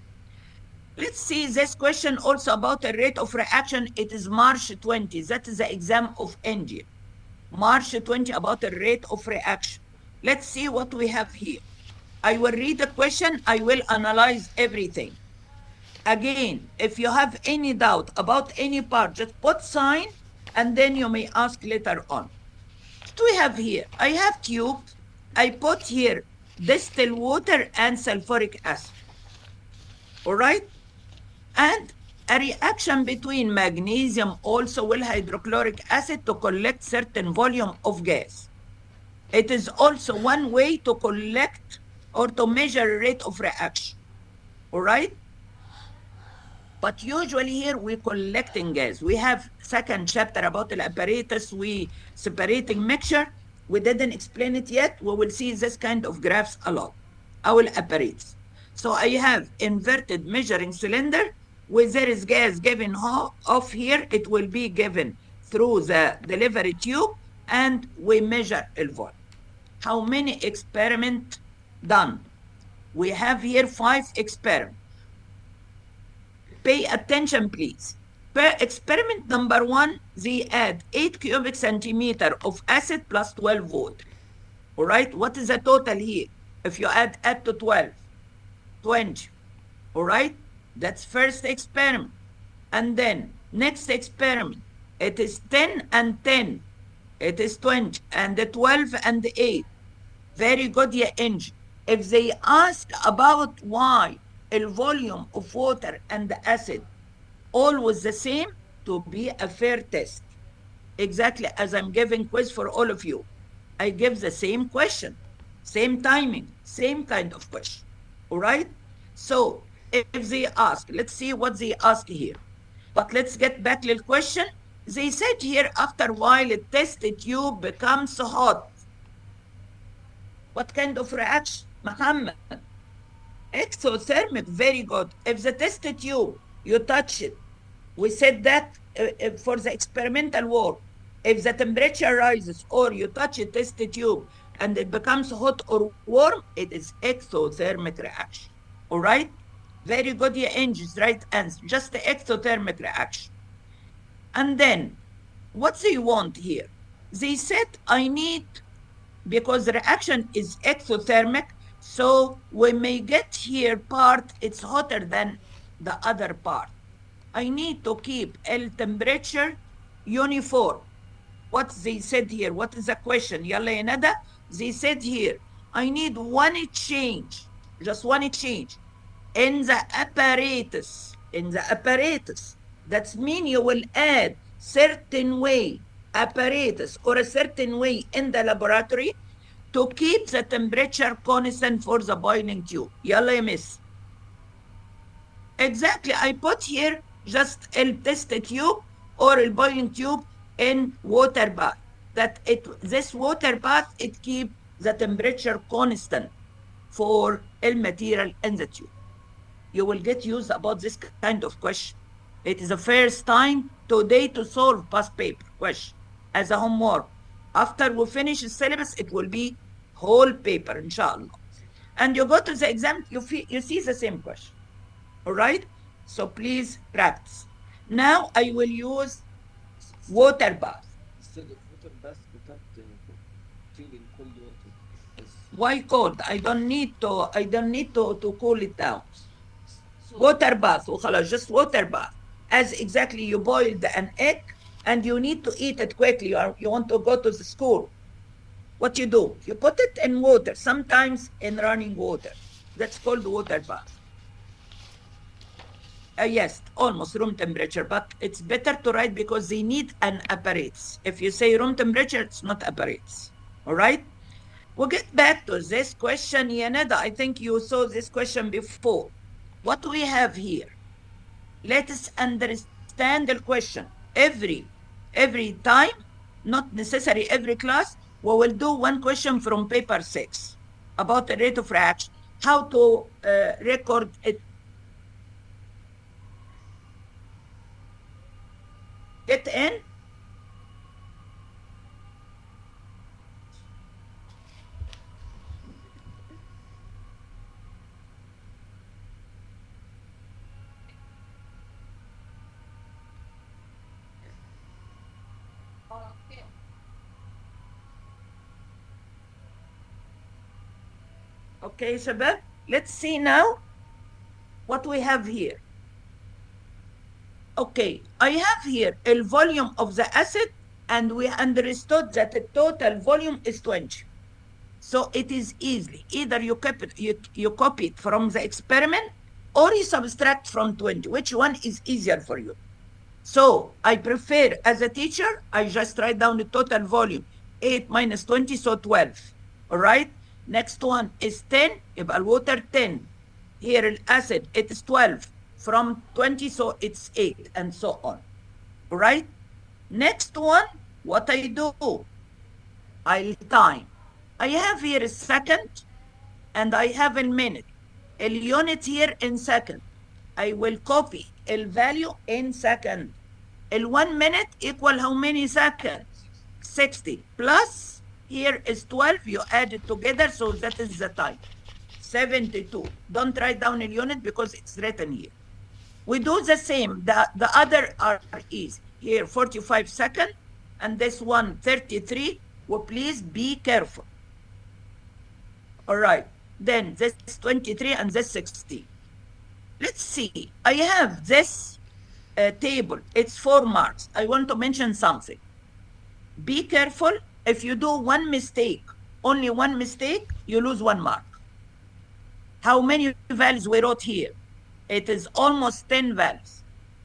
Let's see this question also about the rate of reaction. It is March 20. That is the exam of India. March 20 about the rate of reaction. Let's see what we have here. I will read the question. I will analyze everything. Again, if you have any doubt about any part, just put sign and then you may ask later on. What do we have here? I have tube. I put here distilled water and sulfuric acid. All right? And a reaction between magnesium also with hydrochloric acid to collect certain volume of gas. It is also one way to collect or to measure rate of reaction. All right? But usually here we're collecting gas. We have second chapter about the apparatus, we separating mixture. We didn't explain it yet. We will see this kind of graphs a lot. Our apparatus. So I have inverted measuring cylinder where there is gas given off here. It will be given through the delivery tube and we measure the volume. How many experiments done? We have here 5 experiments. Pay attention, please. Per experiment number 1, they add 8 cubic centimeter of acid plus 12 water. All right, what is the total here? If you add to 12, 20. All right, that's first experiment. And then next experiment, it is 10 and 10. It is 20 and the 12 and 8. Very good, yeah, engine. If they ask about why the volume of water and the acid always the same, to be a fair test. Exactly as I'm giving quiz for all of you. I give the same question, same timing, same kind of question. All right? So if they ask, let's see what they ask here. But let's get back to the question. They said here, after a while, the test tube becomes hot. What kind of reaction, Muhammad? Exothermic, very good. If the test tube, you touch it, we said that for the experimental work, if the temperature rises or you touch a test tube and it becomes hot or warm, it is exothermic reaction. All right? Very good, yeah, Angie's right answer. Just the exothermic reaction. And then, what they want here? They said, I need, because the reaction is exothermic, so we may get here part, it's hotter than the other part. I need to keep L temperature uniform. What they said here, what is the question? Yalla ya Nada, they said here, I need one change, just one change in the apparatus, That means you will add certain way apparatus or a certain way in the laboratory to keep the temperature constant for the boiling tube. Yalla ya miss. Exactly, I put here just a test tube or a boiling tube in water bath. This water bath, it keep the temperature constant for a material in the tube. You will get used about this kind of question. It is the first time today to solve past paper question as a homework. After we finish the syllabus, it will be whole paper, inshallah. And you go to the exam, you see the same question. All right? So please practice. Now I will use water bath. Instead of water bath, we cut feeling cold water. Yes. Why cold? I don't need to cool it down. Water bath, وخلاص, just water bath. As exactly you boiled an egg and you need to eat it quickly, or you want to go to the school. What you do? You put it in water, sometimes in running water. That's called water bath. Yes, almost room temperature, but it's better to write because they need an apparatus. If you say room temperature, it's not apparatus. All right? We'll get back to this question, Yaneda. I think you saw this question before. What do we have here? Let us understand the question. Every time, not necessary every class, we will do one question from paper 6 about the rate of reaction, how to record it. Get in? Okay, Shabab, let's see now what we have here. Okay, I have here a volume of the acid, and we understood that the total volume is 20. So it is easy. Either you copy it from the experiment or you subtract from 20. Which one is easier for you? So I prefer, as a teacher, I just write down the total volume. 8 minus 20, so 12. All right? Next one is 10, يبقى الwater 10. Here الacid, it is 12. From 20, so it's 8, and so on. All right? Next one, what I do? I'll time. I have here a second, and I have a minute. A unit here in second. I will copy a value in second. 1 minute equal how many seconds? 60. Plus, here is 12. You add it together, so that is the time. 72. Don't write down a unit because it's written here. We do the same. The other are easy. Here, 45 seconds, and this one, 33. Well, please be careful. All right. Then this 23 and this 60. Let's see. I have this table. It's 4 marks. I want to mention something. Be careful. If you do one mistake, only one mistake, you lose 1 mark. How many values we wrote here? It is almost 10 values.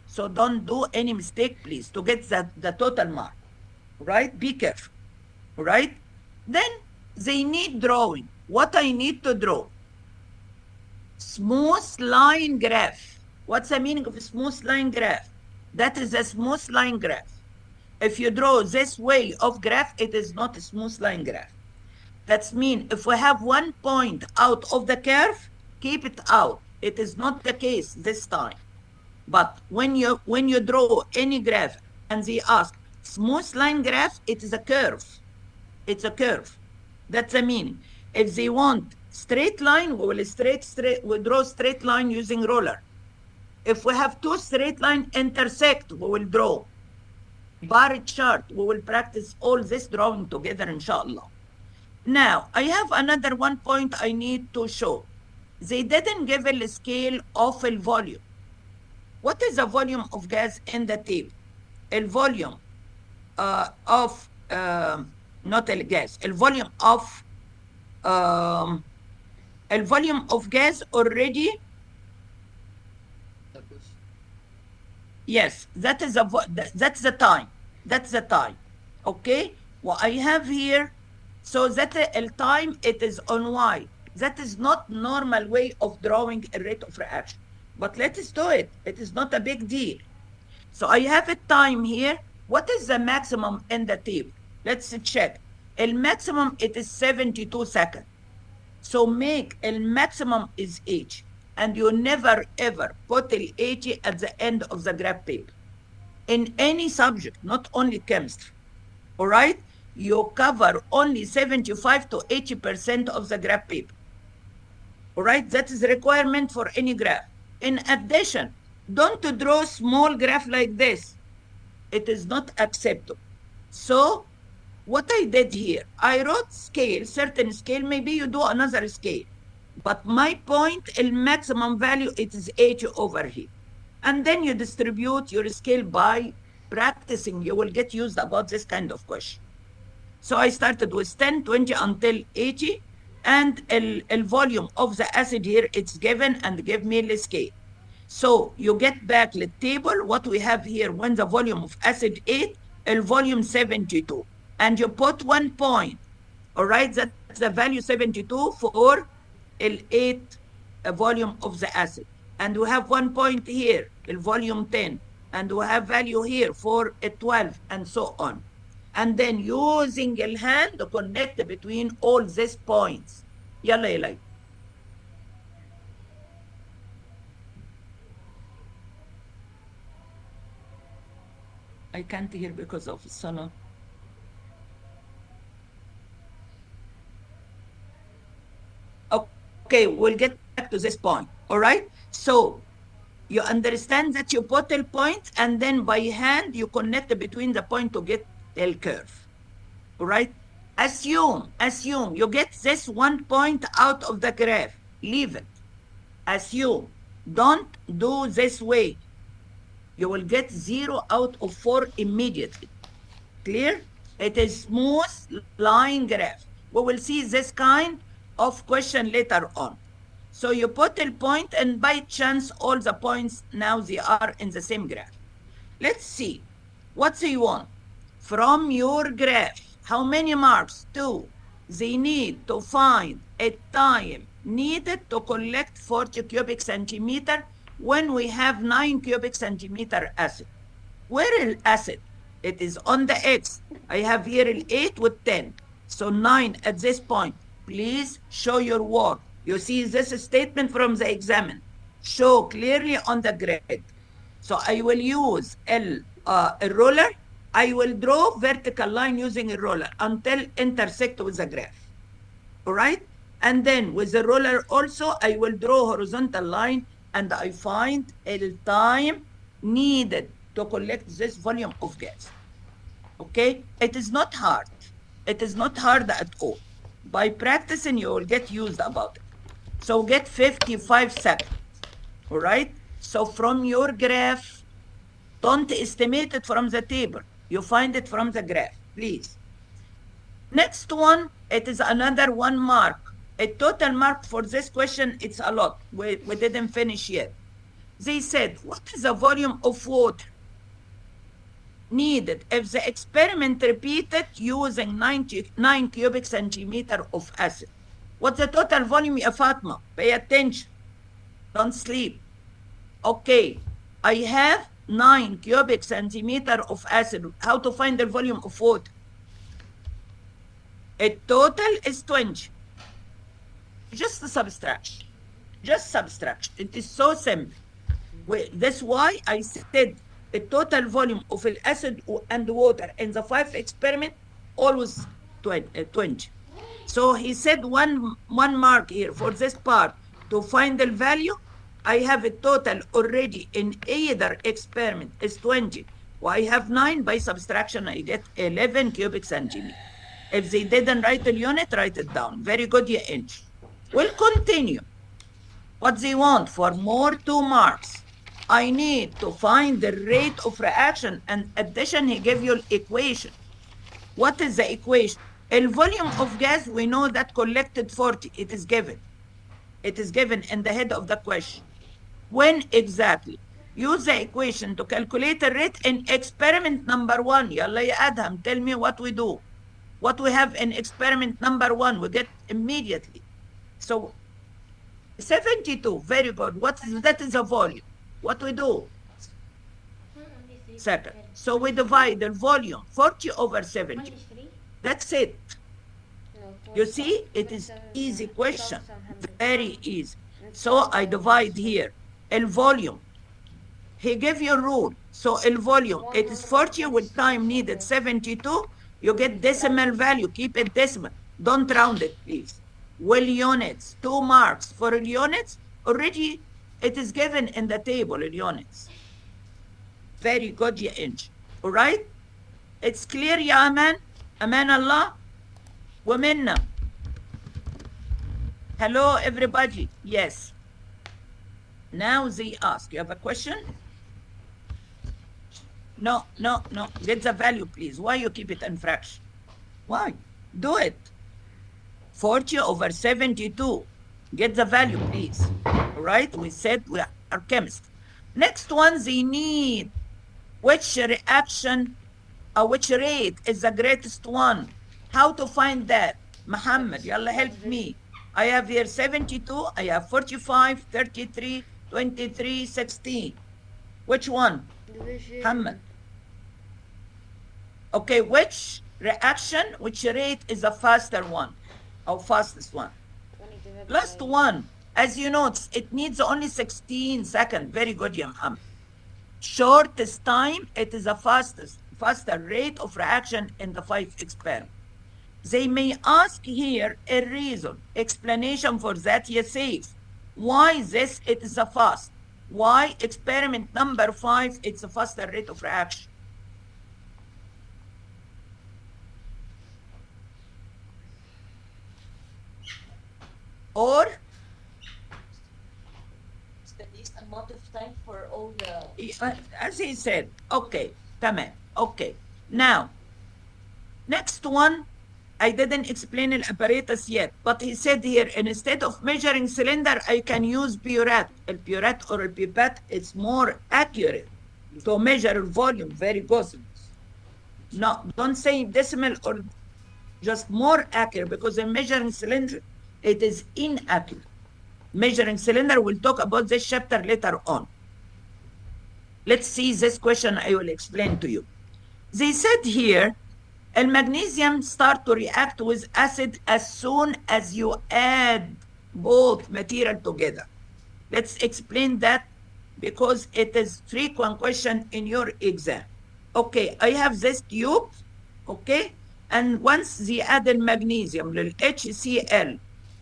So don't do any mistake, please, to get the total mark. Right? Be careful. Right? Then they need drawing. What I need to draw? Smooth line graph. What's the meaning of a smooth line graph? That is a smooth line graph. If you draw this way of graph, it is not a smooth line graph. That means if we have 1 point out of the curve, keep it out. It is not the case this time. But when you draw any graph and they ask smooth line graph, it is a curve. It's a curve. That's the meaning. If they want Straight line, we will we draw straight line using roller. If we have two straight line intersect, we will draw bar chart. We will practice all this drawing together, inshallah. Now, I have another one point I need to show. They didn't give a scale of a volume. What is the volume of gas in the table? A volume of, not a gas, a volume of gas already. Yes, that's the time. That's the time. Okay? What I have here, so that time it is on Y. That is not normal way of drawing a rate of reaction. But let's do it. It is not a big deal. So I have a time here. What is the maximum in the table? Let's check. The maximum, it is 72 seconds. So make the maximum is H. And you never ever put the H at the end of the graph paper. In any subject, not only chemistry. All right? You cover only 75 to 80% of the graph paper. All right? That is the requirement for any graph. In addition, don't draw small graph like this. It is not acceptable. So what I did here, I wrote scale, certain scale, maybe you do another scale. But my point, the maximum value, it is H over here. And then you distribute your scale by practicing. You will get used about this kind of question. So I started with 10, 20 until 80. And the volume of the acid here, it's given and give me the scale. So you get back the table, what we have here, when the volume of acid 8, the volume 72. And you put 1 point. All right, that's the value 72 for the 8 volume of the acid. And we have 1 point here, the volume 10. And we have value here for a 12 and so on. And then using the hand to connect between all these points. Yalla yalla. I can't hear because of Salah. Okay, we'll get back to this point. All right. So you understand that you put a point and then by hand you connect between the point to get the curve. All right. Assume you get this 1 point out of the graph. Leave it. Assume. Don't do this way. You will get 0 out of 4 immediately. Clear? It is smooth line graph. We will see this kind of question later on. So you put a point and by chance all the points now they are in the same graph. Let's see. What they want? From your graph, how many marks? 2. They need to find a time needed to collect 40 cubic centimeter when we have 9 cubic centimeter acid. Where is acid? It is on the X. I have here 8 with 10. So 9 at this point. Please show your work. You see this statement from the examiner. Show clearly on the grid. So I will use a roller. I will draw vertical line using a roller until intersect with the graph. All right? And then with the roller also, I will draw horizontal line and I find the time needed to collect this volume of gas. Okay? It is not hard. It is not hard at all. By practicing, you will get used about it. So get 55 seconds. All right? So from your graph, don't estimate it from the table. You find it from the graph, please. Next one, it is another 1 mark. A total mark for this question, it's a lot. We didn't finish yet. They said, what is the volume of water needed if the experiment repeated using 9 cubic centimeter of acid? What's the total volume, ya Fatma? Pay attention. Don't sleep. Okay, I have 9 cubic centimeter of acid. How to find the volume of water? A total is 20. Just a subtraction. Just subtraction. It is so simple. That's why I said the total volume of acid and water in the 5 experiment always 20. So he said one mark here for this part. To find the value, I have a total already in either experiment is 20. Well, I have 9 by subtraction, I get 11 cubic centimeter. If they didn't write the unit, write it down. Very good, you inch. We'll continue. What they want for more 2 marks. I need to find the rate of reaction, and addition, he gave you an equation. What is the equation? The volume of gas, we know that collected 40. It is given. It is given in the head of the question. When exactly? Use the equation to calculate the rate in experiment number 1. Yalla ya Adham, tell me what we do. What we have in experiment number 1, we get immediately. So 72, very good. That is a volume. What we do? Second. So we divide the volume 40 over 70. 23. That's it. No, You see, it is easy question. Very easy. So I divide here. El volume. He gave you a rule. So el volume, it is 40 with time needed 72. You get decimal value. Keep it decimal. Don't round it, please. Well, units, 2 marks. For units, already it is given in the table in units. Very good, ya inch. All right? It's clear, ya Aman? Aman Allah? Womenna. Hello, everybody. Yes. Now they ask. You have a question? No. Get the value, please. Why you keep it in fraction? Why? Do it. 40 over 72. Get the value, please. All right? We said we are chemists. Next one, they need which reaction or which rate is the greatest one. How to find that? Muhammad, yalla help me. I have here 72, I have 45, 33, 23, 16. Which one? division. Muhammad. Okay, which reaction, which rate is the faster one or fastest one? 20 divided Last by- one. As you know, it needs only 16 seconds. Very good, ya Muhammad. Shortest time, it is the faster rate of reaction in the 5 experiments. They may ask here a reason, explanation for that, you say. Why this, it is a fast? Why experiment number 5, it's a faster rate of reaction? Or It's the least amount of time for all the. as he said, okay, tamam, okay. Now, next one, I didn't explain the apparatus yet, but he said here, instead of measuring cylinder, I can use burette. El burette or el pipette, it's more accurate to measure volume, very good. No, don't say decimal or just more accurate, because in measuring cylinder, it is inaccurate. Measuring cylinder, we'll talk about this chapter later on. Let's see this question I will explain to you. They said here, and magnesium start to react with acid as soon as you add both material together. Let's explain that because it is frequent question in your exam. Okay, I have this tube, okay? And once they add magnesium, HCl,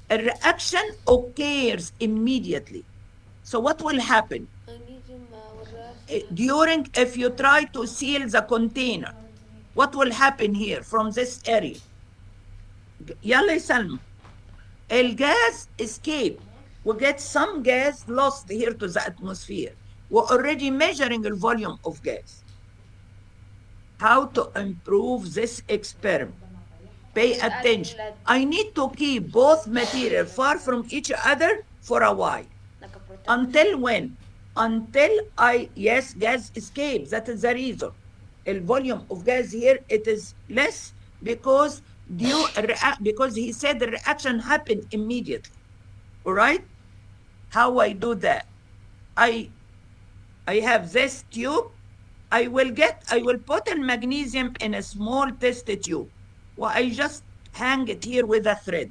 a reaction occurs immediately. So what will happen? Magnesium والرأس. During, if you try to seal the container, what will happen here from this area? Yalla Salma. El gas escape. We get some gas lost here to the atmosphere. We're already measuring the volume of gas. How to improve this experiment? Pay attention. I need to keep both material far from each other for a while. Nakaprotect. Until when? Until yes, gas escapes. That is the reason. The volume of gas here, it is less because he said the reaction happened immediately. All right? How I do that? I have this tube. I will put the magnesium in a small test tube. Well, I just hang it here with a thread.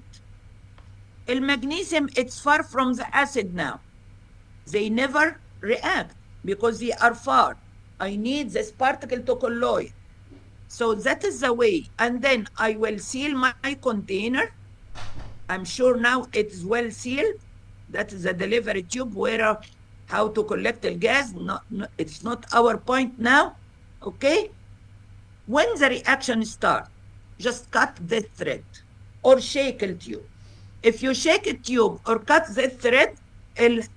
The magnesium, it's far from the acid now. They never react because they are far. I need this particle to colloid. So that is the way. And then I will seal my container. I'm sure now it is well sealed. That is the delivery tube where how to collect the gas. It's not our point now. Okay? When the reaction starts, just cut the thread or shake the tube. If you shake a tube or cut the thread,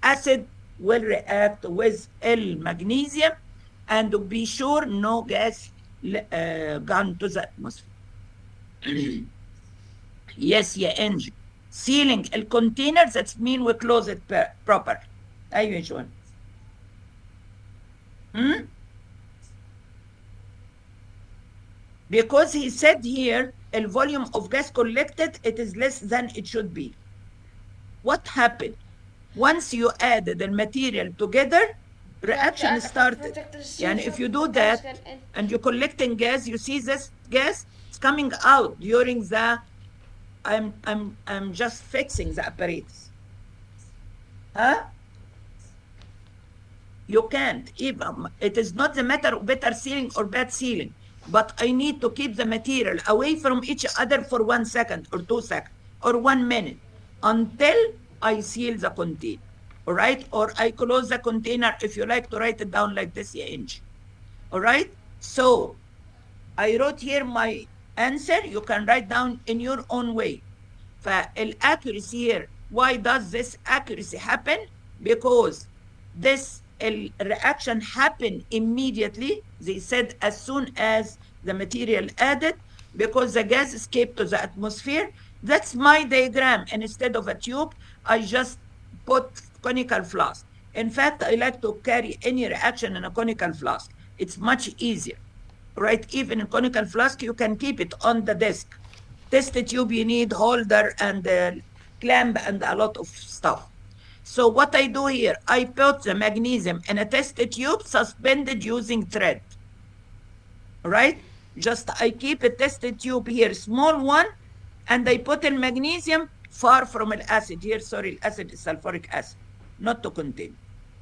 acid will react with magnesium, and be sure no gas gone to the atmosphere. Yes, يا انجي. Sealing الcontainer, that means we close it properly. ايوه يا جوان. Because he said here, the volume of gas collected, it is less than it should be. What happened? Once you added the material together, reaction started. And if you do that, and you're collecting gas, you see this gas is coming out during the, I'm just fixing the apparatus. Huh? You can't even, it is not the matter of better sealing or bad sealing, but I need to keep the material away from each other for 1 second or 2 seconds or 1 minute until I seal the container, all right? Or I close the container, if you like to write it down like this, يا إنجي. All right? So I wrote here my answer. You can write down in your own way. فالaccuracy here, why does this accuracy happen? Because this reaction happened immediately. They said as soon as the material added, because the gas escaped to the atmosphere. That's my diagram. And instead of a tube, I just put conical flask. In fact, I like to carry any reaction in a conical flask. It's much easier, right? Even in conical flask, you can keep it on the desk. Test tube, you need holder and clamp and a lot of stuff. So what I do here, I put the magnesium in a test tube suspended using thread, right? Just I keep a test tube here, small one, and I put in magnesium far from an acid. Here, sorry, acid is sulfuric acid, not to contain.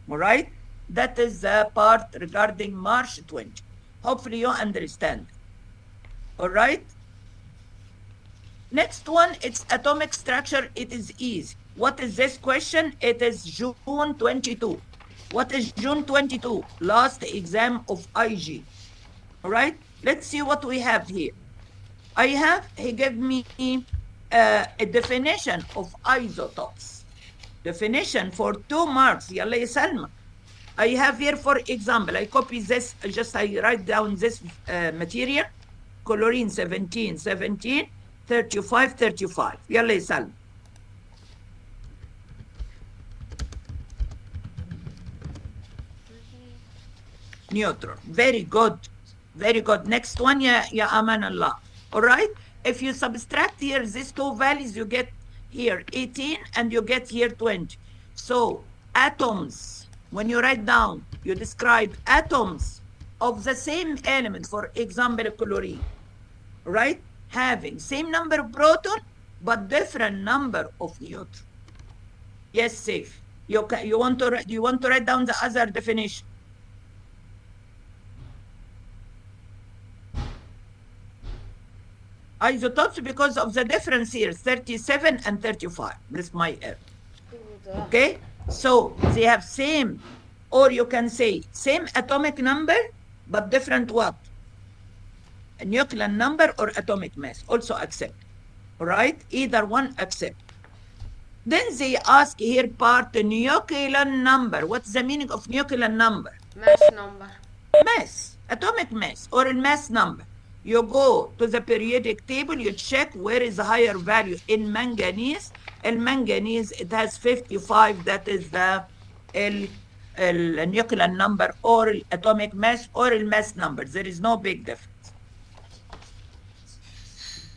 All right? That is the part regarding March 20. Hopefully you understand. All right? Next one, it's atomic structure. It is easy. What is this question? It is June 22. What is June 22? Last exam of IG. All right? Let's see what we have here. He gave me a definition of isotopes. Definition for 2 marks. Yalla ya Salma. I have here, for example, I copy this, I write down this material, chlorine 17, 17, 35, 35. Yalla ya Salma. Neutron. Very good. Very good. Next one, ya Aman Allah. All right? If you subtract here these two values, you get here 18 and you get here 20. So atoms, when you write down, you describe atoms of the same element, for example, chlorine, right? Having same number of proton, but different number of neutron. Yes, safe. You want to write down the other definition? Isotopes, because of the difference here, 37 and 35. This is my error. Okay? So they have same, or you can say same atomic number, but different what? A nuclear number or atomic mass. Also accept. All right? Either one accept. Then they ask here part nuclear number. What's the meaning of nuclear number? Mass number. Mass. Atomic mass or mass number. You go to the periodic table, you check where is the higher value in manganese. In manganese, it has 55. That is the nuclear number or atomic mass or mass number. There is no big difference.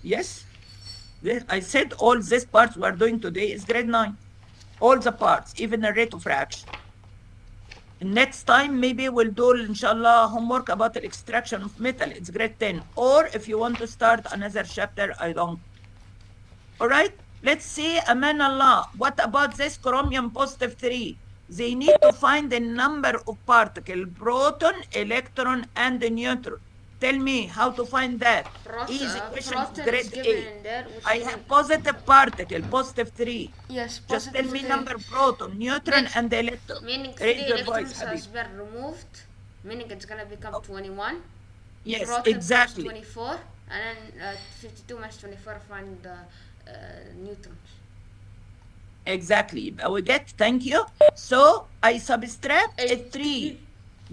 Yes? I said all these parts we are doing today is grade 9. All the parts, even the rate of reaction. Next time, maybe we'll do, inshallah, homework about the extraction of metal. It's grade 10. Or if you want to start another chapter, I don't. All right? Let's see, Aman Allah. What about this chromium positive 3? They need to find the number of particles, proton, electron, and the neutron. Tell me how to find that. Easy question of Proton is grade given 8. in there, which I is have positive particle, positive 3. yes, Just tell positive me 3. number proton, neutron, Mean- and electron. Meaning Raise 3 your voice, electrons has Habib. been removed, meaning it's gonna become 21. Yes, Proton exactly. plus 24, and then 52 minus 24 find the neutrons. Exactly. We get, thank you. So I subtract a 3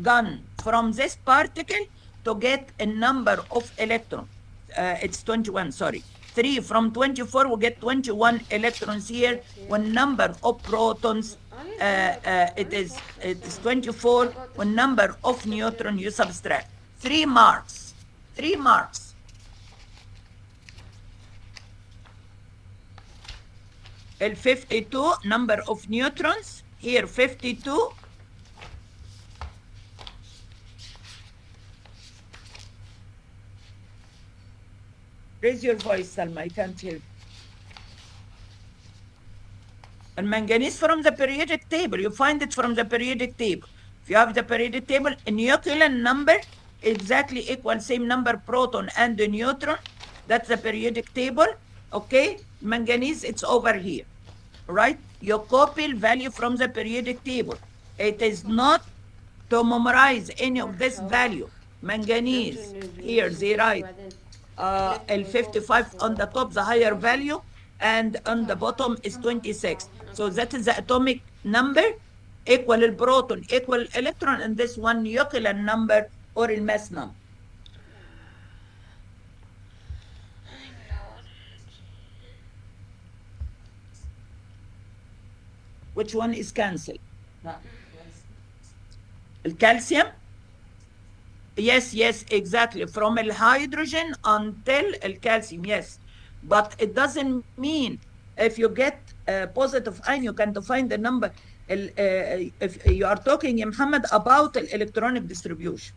gun from this particle to get a number of electrons. It's 21, sorry. 3 from 24, we get 21 electrons here. One number of protons, it is 24. One number of neutrons you subtract. 3 marks. 3 marks. El 52 number of neutrons here 52. Raise your voice, Salma, I can't hear. And manganese from the periodic table, you find it from the periodic table. If you have the periodic table, a nuclear number exactly equal same number proton and the neutron. That's the periodic table. Okay, manganese, it's over here. Right? You copy value from the periodic table. It is not to memorize any of this value. Manganese, here they write L55 on the top, the higher value, and on the bottom is 26. So that is the atomic number, equal the proton, equal electron, and this one nuclear number or a mass number. Which one is cancelled? Calcium? Yes, exactly. From the hydrogen until the calcium, yes. But it doesn't mean if you get a positive ion, you can define the number. If you are talking, Muhammad, about the electronic distribution.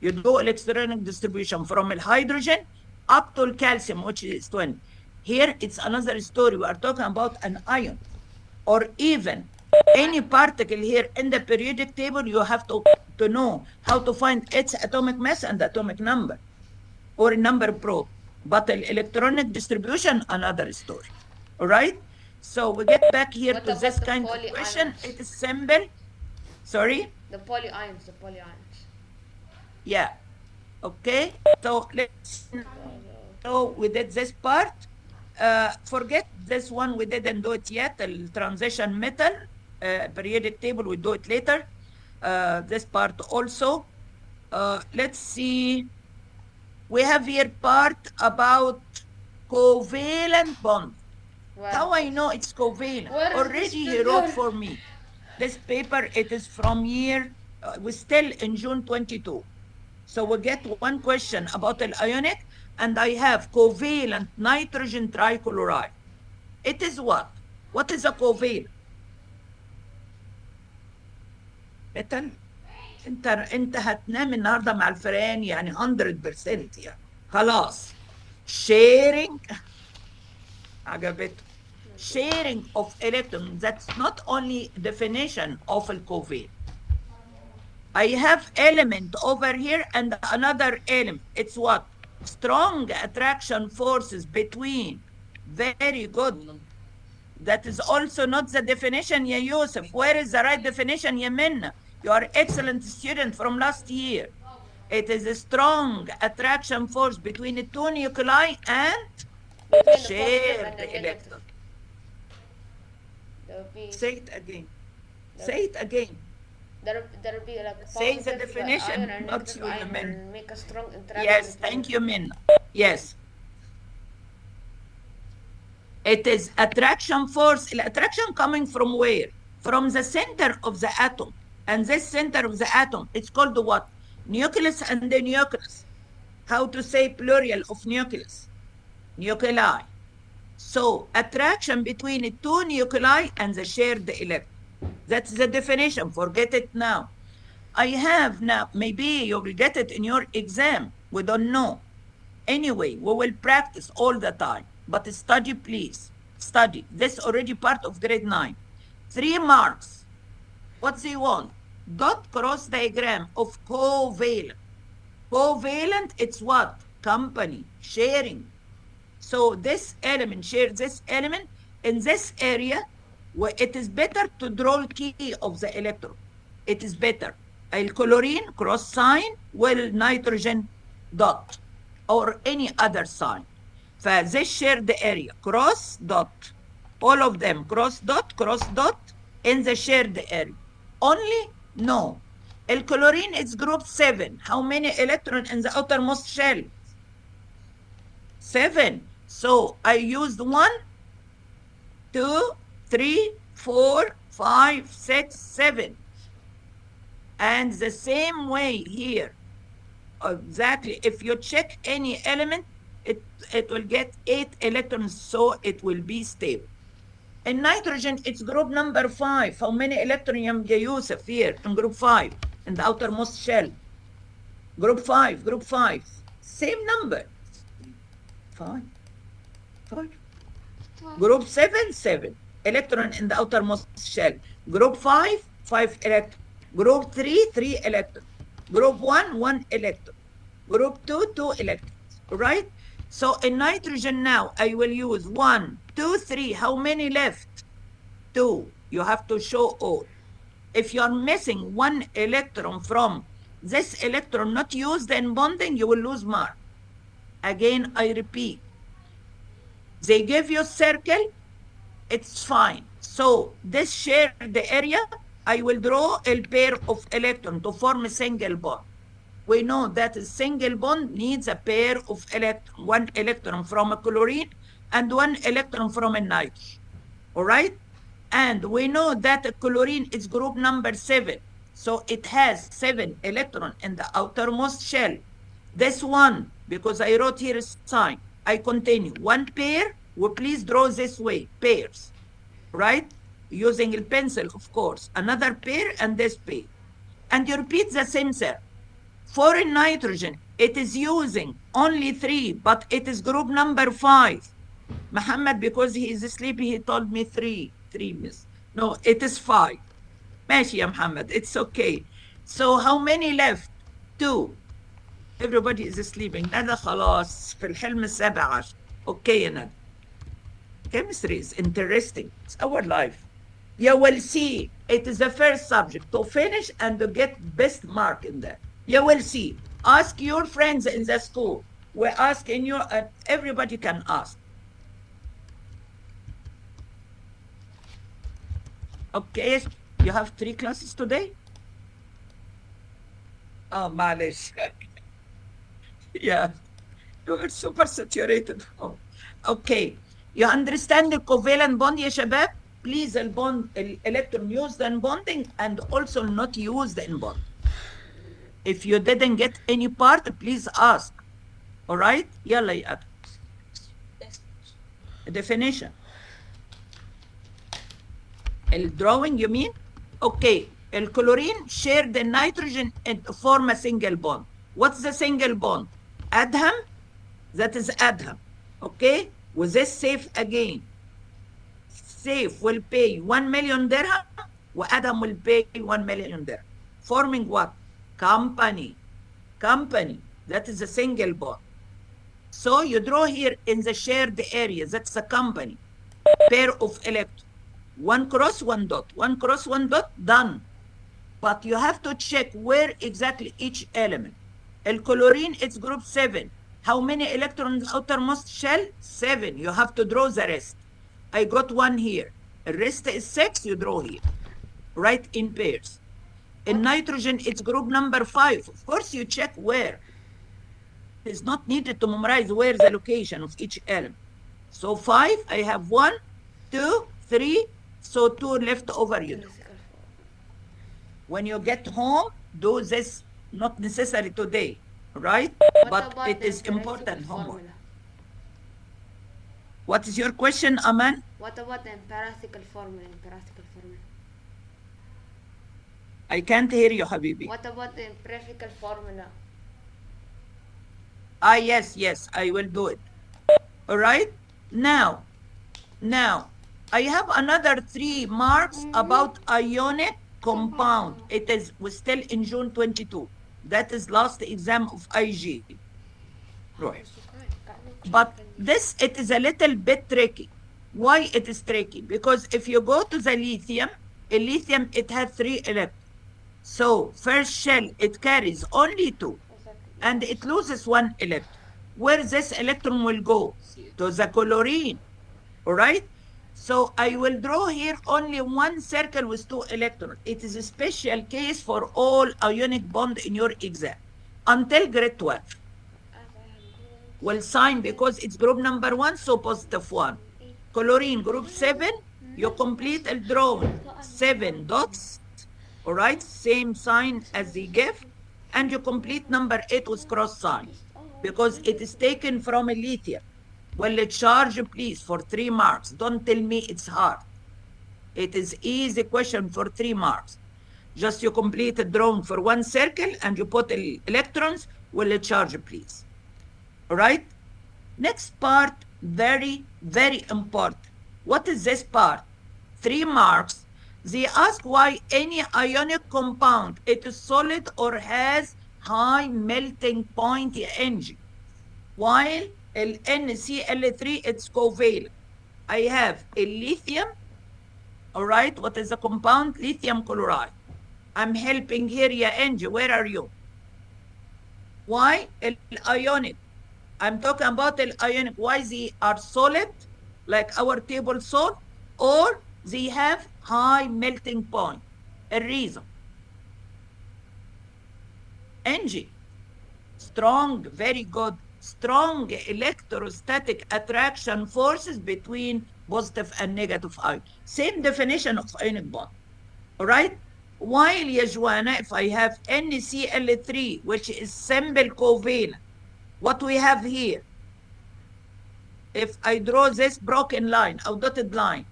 You do electronic distribution from the hydrogen up to the calcium, which is 20. Here, it's another story. We are talking about an ion. Or even any particle here in the periodic table, you have to know how to find its atomic mass and atomic number, or a number probe. But the electronic distribution, another story. All right? So we get back here What to about this the kind of question. polyions? It is simple. Sorry? The polyions. Yeah. Okay. So let's. So we did this part. Forget this one, we didn't do it yet. The transition metal periodic table, we do it later. This part also. Let's see. We have here part about covalent bond. Well, How I know it's covalent? Where is Already this he wrote paper? for me. This paper, it is from year, we're still in June 22. So we get one question about the ionic, and I have covalent nitrogen trichloride. It is what? What is a covalent? metal. انت هتنام النهارده مع الفئران يعني 100% يعني خلاص. Sharing عجبته. Sharing of electrons, that's not only definition of a covalent. I have element over here and another element. It's what? Strong attraction forces between. Very good. That is also not the definition, Ya Yusuf. Where is the right definition, Ya Minna? You are excellent student from last year. It is a strong attraction force between the two nuclei and share the electron. Say it again. Say it again. There'll be like Say the positive definition, ion and not negative you, ion Min. and make a strong interaction. Yes, between thank them. you, Minna. Yes. It is attraction force. The attraction coming from where? From the center of the atom. And this center of the atom, it's called what? Nucleus and the nucleus. How to say plural of nucleus? Nuclei. So attraction between the two nuclei and the shared electron. That's the definition. Forget it now. I have now, maybe you will get it in your exam. We don't know. Anyway, we will practice all the time. But study, please. Study. This already part of grade 9. 3 marks. What they want? Dot cross diagram of covalent. Covalent, it's what? Company, sharing. So this element shares this element in this area where it is better to draw key of the electron. It is better. الكلورين cross sign والنيتروجين dot or any other sign. فthis share the area cross dot. All of them cross dot in the shared area. Only no. الكلورين is group 7. How many electrons in the outermost shell? 7. So I used 1, 2, 3, 4, 5, 6, 7. And the same way here. Exactly. If you check any element, it will get 8 electrons, so it will be stable. In nitrogen, it's group number 5. How many electrons, ya Yusuf, here in group 5, in the outermost shell? Group 5. Same number. 5. Group 7. Electron in the outermost shell. Group 5 electron. Group 3 electron. Group 1 electron. Group 2 electrons. Right? So in nitrogen now, I will use 1, 2, 3. How many left? 2. You have to show all. If you are missing 1 electron from this electron not used in bonding, you will lose mark. Again, I repeat. They give you circle, it's fine. So this share the area, I will draw a pair of electrons to form a single bond. We know that a single bond needs a pair of electrons, 1 electron from a chlorine and 1 electron from a nitrogen. All right? And we know that a chlorine is group number 7. So it has 7 electrons in the outermost shell. This one, because I wrote here a sign, I continue. 1 pair, well, please draw this way, pairs, right? Using a pencil, of course. Another pair and this pair. And you repeat the same thing. For in nitrogen, it is using only 3, but it is group number 5. Muhammad, because he is sleepy, he told me 3. 3, miss. No, it is 5. ماشي يا Muhammad, it's okay. So how many left? 2. Everybody is sleeping. ندى خلاص في الحلم السابع عشر. Okay يا ندى. Chemistry is interesting. It's our life. You will see it is the first subject to finish and to get best mark in that. You will see. Ask your friends in the school. We're asking you, and everybody can ask. Okay, you have 3 classes today? Oh, معلش. Yeah, you are super saturated. Oh. Okay, you understand the covalent bond يا شباب? Please, البond, electron used in bonding and also not used in bonding. If you didn't get any part, please ask. All right? يلا يا أدم. Definition. Drawing, you mean? Okay. الكلورين share the nitrogen and form a single bond. What's the single bond? Adham, that is Adham. Okay? With this safe again. Safe will pay 1 million dirham, وAdham will pay 1 million dirham. Forming what? Company. That is a single bond. So you draw here in the shared area, that's a company. Pair of electrons. 1 cross 1 dot. 1 cross 1 dot, done. But you have to check where exactly each element. Chlorine, it's group 7. How many electrons outermost shell? 7. You have to draw the rest. I got 1 here. The rest is 6, you draw here. Right in pairs. In nitrogen, it's group number 5. Of course, you check where. It's not needed to memorize where the location of each element. So 5, I have 1, 2, 3. So 2 left over you. When you get home, do this. Not necessary today, right? But it is important homework. What is your question, Aman? What about the empirical formula? I can't hear you, Habibi. What about the empirical formula? Ah, yes, I will do it. All right? Now, I have another 3 marks about ionic compound. It is, we're still in June 22. That is last exam of IG. Right. But this, it is a little bit tricky. Why it is tricky? Because if you go to the lithium, it has 3 electrons. So first shell, it carries only 2, and it loses 1 electron. Where this electron will go? To the chlorine, all right? So I will draw here only 1 circle with 2 electrons. It is a special case for all ionic bond in your exam until grade 12. Will sign because it's group number 1, so positive 1. Chlorine, group 7, you complete a drawing, 7 dots, all right, same sign as they give, and you complete number 8 with cross sign, because it is taken from a lithium. Well, charge, please, for 3 marks. Don't tell me it's hard. It is easy question for 3 marks. Just you complete a drawing for 1 circle, and you put electrons, will charge, please. All right? Next part, very, very important. What is this part? 3 marks. They ask why any ionic compound, it is solid or has high melting point energy, while NCl3, it's covalent. I have a lithium, all right? What is the compound? Lithium chloride. I'm helping here, ya Angie. Where are you? Why? Ionic. I'm talking about ionic. Why they are solid, like our table salt, or they have high melting point. A reason. Angie, strong, very good. Strong electrostatic attraction forces between positive and negative ion. Same definition of ionic bond. All right? While, ya Joanna, if I have NCl3, which is simple covalent, what we have here, if I draw this broken line or dotted line,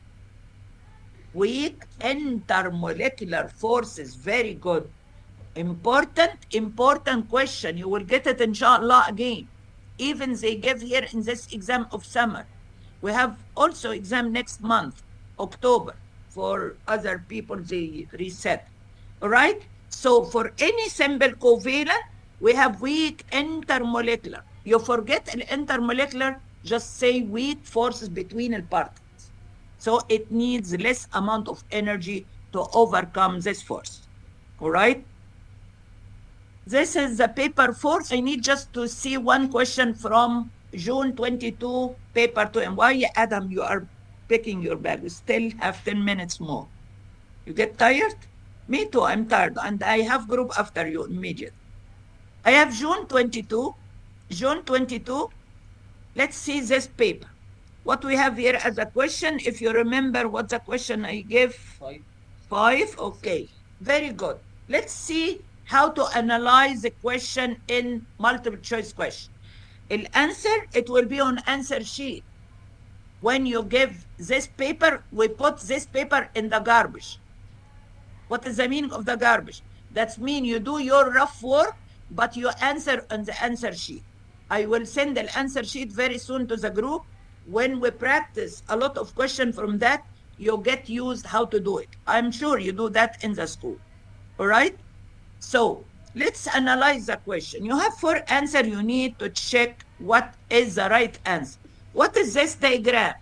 weak intermolecular forces, very good. Important question. You will get it, inshallah, again. Even they give here in this exam of summer. We have also exam next month, October, for other people, they reset. All right? So for any simple covalent, we have weak intermolecular. You forget an intermolecular, just say weak forces between the particles. So it needs less amount of energy to overcome this force. All right? This is the paper 4. I need just to see one question from June 22, paper 2. And why, Adam, you are picking your bag? You still have 10 minutes more. You get tired? Me too, I'm tired. And I have group after you immediately. I have June 22. June 22. Let's see this paper. What we have here as a question, if you remember what's the question I gave? 5. 5, okay. Very good. Let's see how to analyze the question in multiple choice question. The answer, it will be on answer sheet. When you give this paper, we put this paper in the garbage. What is the meaning of the garbage? That means you do your rough work, but you answer on the answer sheet. I will send the answer sheet very soon to the group. When we practice a lot of questions from that, you get used how to do it. I'm sure you do that in the school. All right? So let's analyze the question. You have 4 answers. You need to check what is the right answer. What is this diagram?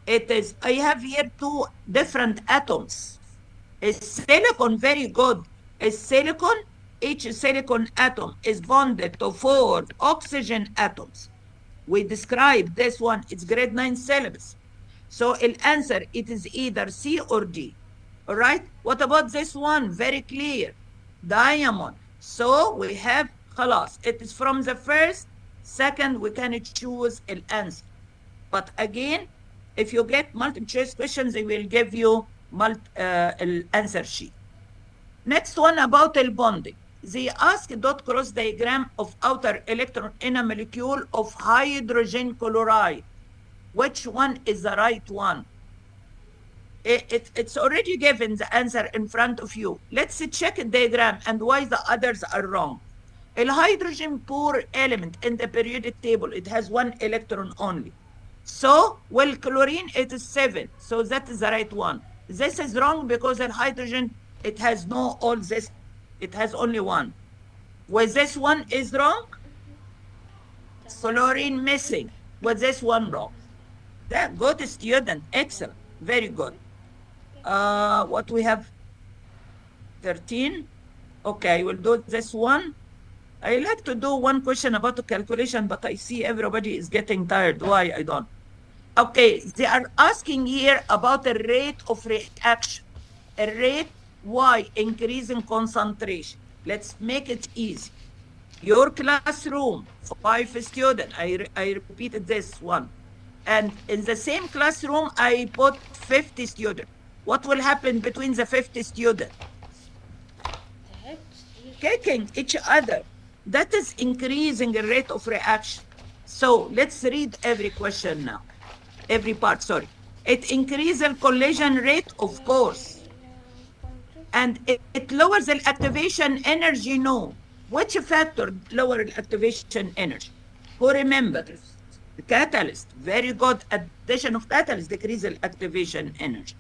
It is, I have here 2 different atoms. A silicon, very good. A silicon, each silicon atom is bonded to 4 oxygen atoms. We describe this one, it's grade 9 syllabus. So the answer, it is either C or D. All right? What about this one? Very clear. Diamond. So we have خلاص. It is from the first, second, we can choose an answer. But again, if you get multiple choice questions, they will give you answer sheet. Next one about the bonding. They ask dot cross diagram of outer electron in a molecule of hydrogen chloride. Which one is the right one? It's already given the answer in front of you. Let's check the diagram and why the others are wrong. A hydrogen poor element in the periodic table, it has 1 electron only. So, well, chlorine, it is 7. So that is the right one. This is wrong because the hydrogen, it has no all this. It has only 1. Was this one is wrong? Chlorine missing. Was this one wrong? That good student. Excellent. Very good. What we have? 13. Okay, we'll do this one. I like to do one question about the calculation, but I see everybody is getting tired. Why? I don't. Okay, they are asking here about the rate of reaction. A rate, why? Increase in concentration. Let's make it easy. Your classroom, 5 students. I repeated this one. And in the same classroom, I put 50 students. What will happen between the 50 students? Kicking each other. That is increasing the rate of reaction. So let's read every question now. Every part, sorry. It increases the collision rate, of course. And it lowers the activation energy, no. Which factor lower the activation energy? Who remember? The catalyst. Very good. Addition of catalyst decreases the activation energy.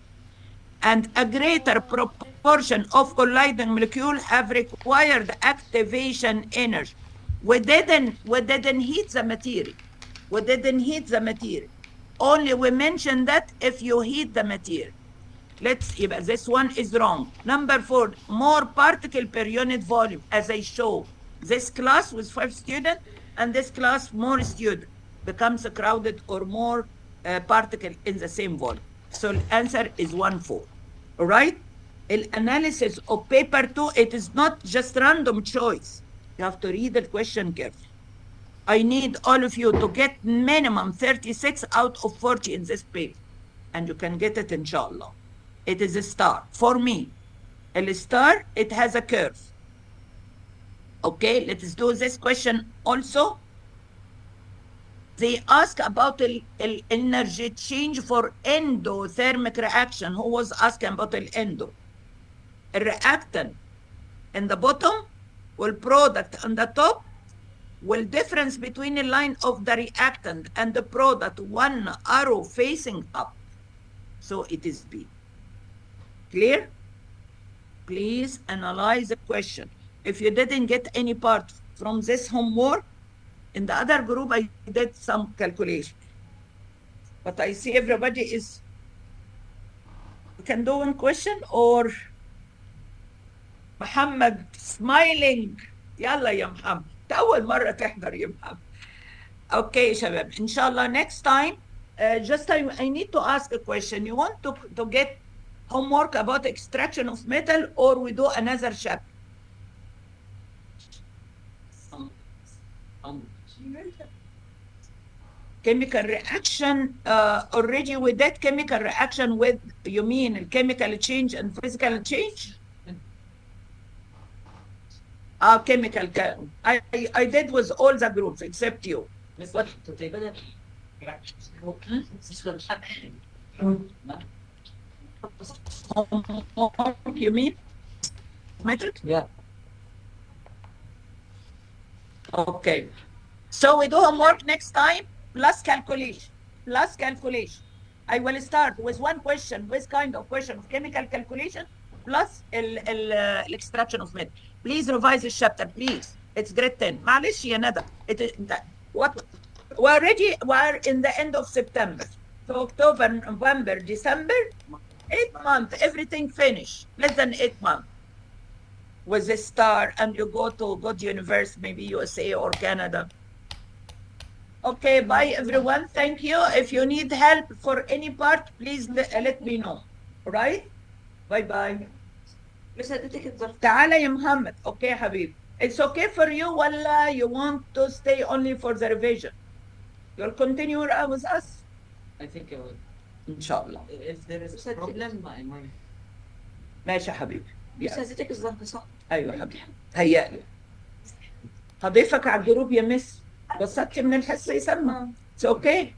And a greater proportion of colliding molecules have required activation energy. We didn't heat the material. We didn't heat the material. Only we mentioned that if you heat the material. This one is wrong. Number 4, more particle per unit volume, as I show. This class with 5 students, and this class more students becomes a crowded or more particle in the same volume. So the answer is 1, 4. All right? Analysis of paper 2, it is not just random choice. You have to read the question carefully. I need all of you to get minimum 36 out of 40 in this paper. And you can get it, inshallah. It is a star. For me, a star, it has a curve. Okay, let's do this question also. They ask about the energy change for endothermic reaction. Who was asking about the endo? A reactant in the bottom, will product on the top, will difference between the line of the reactant and the product, one arrow facing up. So it is B. Clear? Please analyze the question. If you didn't get any part from this homework, in the other group, I did some calculation. But I see everybody is, you can do one question or Muhammad smiling. يلا يا محمد. أول مرة تحضر يا محمد. Okay, شباب. Inshallah, next time, I need to ask a question. You want to get homework about extraction of metal, or we do another chapter? Chemical reaction, already with that chemical reaction with, you mean chemical change and physical change? Chemical, I did with all the groups except you. What? You mean? Metric? Yeah. Okay. So we do homework next time, plus calculation. Plus calculation. I will start with one question, with kind of question of chemical calculation, plus extraction of metal. Please revise this chapter, please. It's grade 10. معلش يا ندى. What? We're in the end of September. So October, November, December, 8 months, everything finished. Less than 8 months. With a star, and you go to good university, maybe USA or Canada. Okay, bye everyone. Thank you. If you need help for any part, please let me know. All right? Bye bye. بس اديتك الظرف. تعالى يا محمد. Okay, حبيبي. It's okay for you, ولا you want to stay only for the revision? You'll continue with us? I think I will. Inshallah. If there is a problem, I might. ماشي يا حبيبي. بس اديتك الظرف صح؟ ايوه يا حبيبي. هيألي. هضيفك على الجروب يا مس. بسطتي من الحصه يسمى. It's okay.